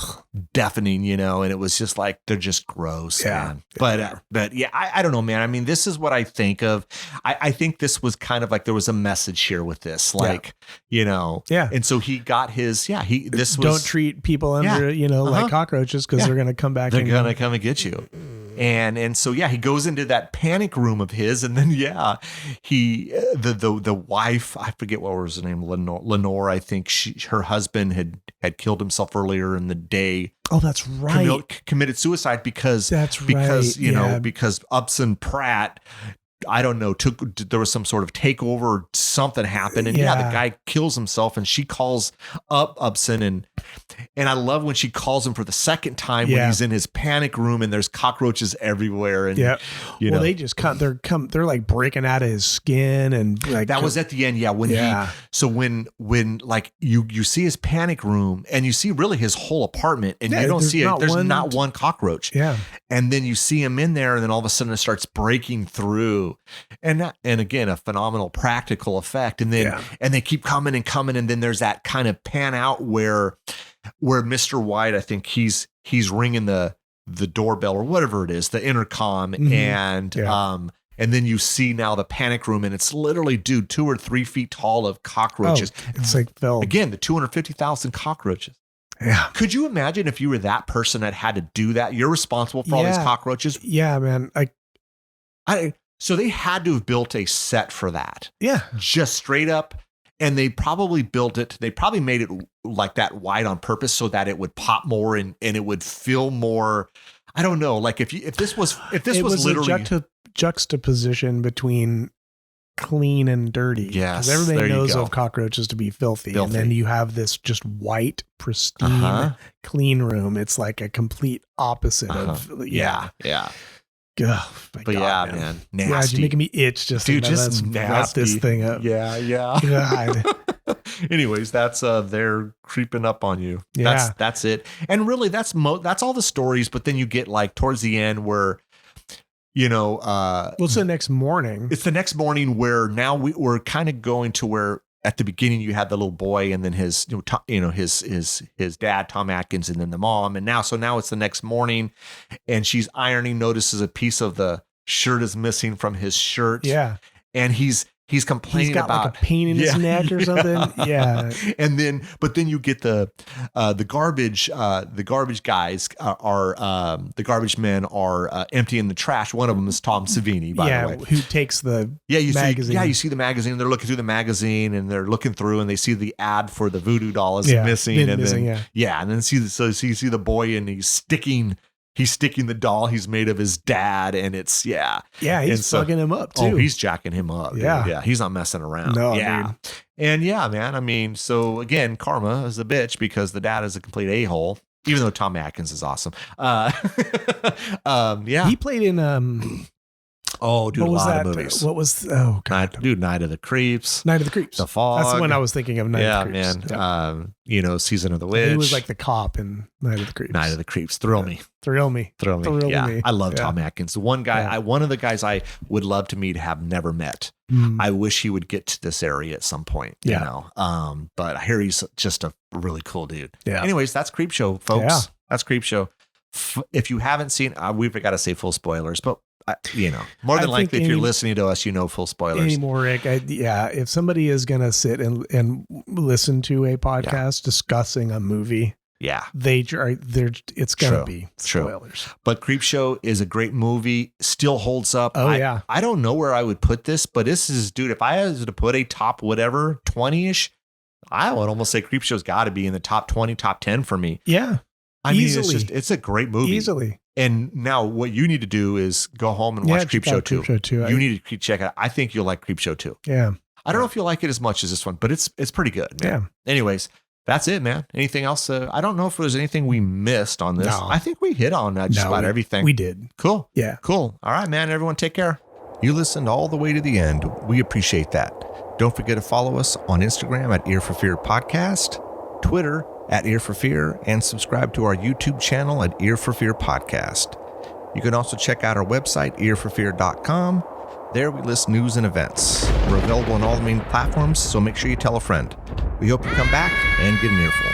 deafening, and it was just they're just gross.
Yeah.
Man. But yeah, I don't know, man. I mean, this is what I think of. I think this was kind of there was a message here with this,
Yeah.
And so he got his,
don't treat people under, like cockroaches because they're going to come back.
They're going to come and get you. And so, he goes into that panic room of his, and then, he, the wife, I forget what was her name, Lenore, I think her husband had killed himself earlier in the day.
Oh, that's right.
Committed suicide because Upson Pratt, I don't know, there was some sort of takeover, something happened, and the guy kills himself, and she calls up Upson, and I love when she calls him for the second time when he's in his panic room and there's cockroaches everywhere, and
they just they're breaking out of his skin, and
that was at the end, when So when like you see his panic room and you see really his whole apartment and you don't see it, there's not one cockroach.
Yeah.
And then you see him in there and then all of a sudden it starts breaking through. And again, a phenomenal practical effect. And then and they keep coming and coming. And then there's that kind of pan out where Mr. White, I think he's ringing the doorbell or whatever it is, the intercom. And then you see now the panic room, and it's literally, 2 or 3 feet tall of cockroaches.
Oh, it's like filled.
Again, the 250,000 cockroaches.
Yeah.
Could you imagine if you were that person that had to do that? You're responsible for all these cockroaches.
Yeah, man.
So they had to have built a set for that.
Yeah.
Just straight up. And they probably built it. They probably made it like that wide on purpose so that it would pop more and it would feel more. I don't know. Like if this was literally
a juxtaposition between clean and dirty.
Yes,
because everybody knows of cockroaches to be filthy, and then you have this just white, pristine, clean room. It's like a complete opposite of
yeah.
Oh, my God,
man, nasty.
Yeah, you're making me itch just to wrap this thing up.
Yeah.
God.
Anyways, that's they're creeping up on you.
Yeah.
That's it. And really, that's all the stories. But then you get like towards the end where.
It's the next morning.
It's the next morning where now we're kind of going to where at the beginning you had the little boy and then his dad, Tom Atkins, and then the mom. And now it's the next morning and she's ironing, notices a piece of the shirt is missing from his shirt.
Yeah.
And he's complaining
got
about
like a pain in his neck or something. Yeah.
And then you get the garbage guys the garbage men are emptying the trash. One of them is Tom Savini, by the way.
Who takes the magazine.
You see the magazine. They're looking through the magazine and they're looking through and they see the ad for the voodoo doll is missing. And then see the boy and he's sticking the doll he's made of his dad, and it's
he's fucking him up too.
Oh, he's jacking him up.
Yeah.
Yeah. He's not messing around.
No,
yeah.
dude.
And man, I mean, so again, karma is a bitch because the dad is a complete a-hole, even though Tom Atkins is awesome.
He played in
Oh, dude, a lot of movies.
What was?
Oh, God. Night of the Creeps.
Night of the Creeps.
The Fog.
That's the one I was thinking of. Night of the Creeps.
Man. Yeah. Season of the Witch.
He was like the cop in Night of the Creeps.
Night of the Creeps. Thrill me.
Yeah.
I love Tom Atkins. The one guy, one of the guys I would love to meet, have never met. I wish he would get to this area at some point.
Yeah.
But I hear he's just a really cool dude.
Yeah.
Anyways, that's Creepshow, folks.
Yeah.
That's Creepshow. If you haven't seen, we've got to say full spoilers, but more than likely, if you're listening to us, full spoilers.
Anymore, Rick. If somebody is going to sit and listen to a podcast discussing a movie, it's going to be spoilers.
But Creepshow is a great movie, still holds up.
I
don't know where I would put this, but this is, dude, if I was to put a top whatever 20-ish, I would almost say Creepshow's got to be in the top 20, top 10 for me.
Yeah.
I mean, it's a great movie.
Easily.
And now what you need to do is go home and watch Creepshow 2. You need to check it out. I think you'll like Creepshow 2.
Yeah.
I don't know if you'll like it as much as this one, but it's pretty good, man. Yeah. Anyways, that's it, man. Anything else? I don't know if there's anything we missed on this. No. I think we hit on just about everything.
We did.
Cool.
Yeah.
Cool. All right, man. Everyone take care. You listened all the way to the end. We appreciate that. Don't forget to follow us on Instagram at Ear for Fear Podcast, Twitter at Ear for Fear, and subscribe to our YouTube channel at Ear for Fear Podcast. You can also check out our website, earforfear.com. There we list news and events. We're available on all the main platforms, so make sure you tell a friend. We hope you come back and get an earful.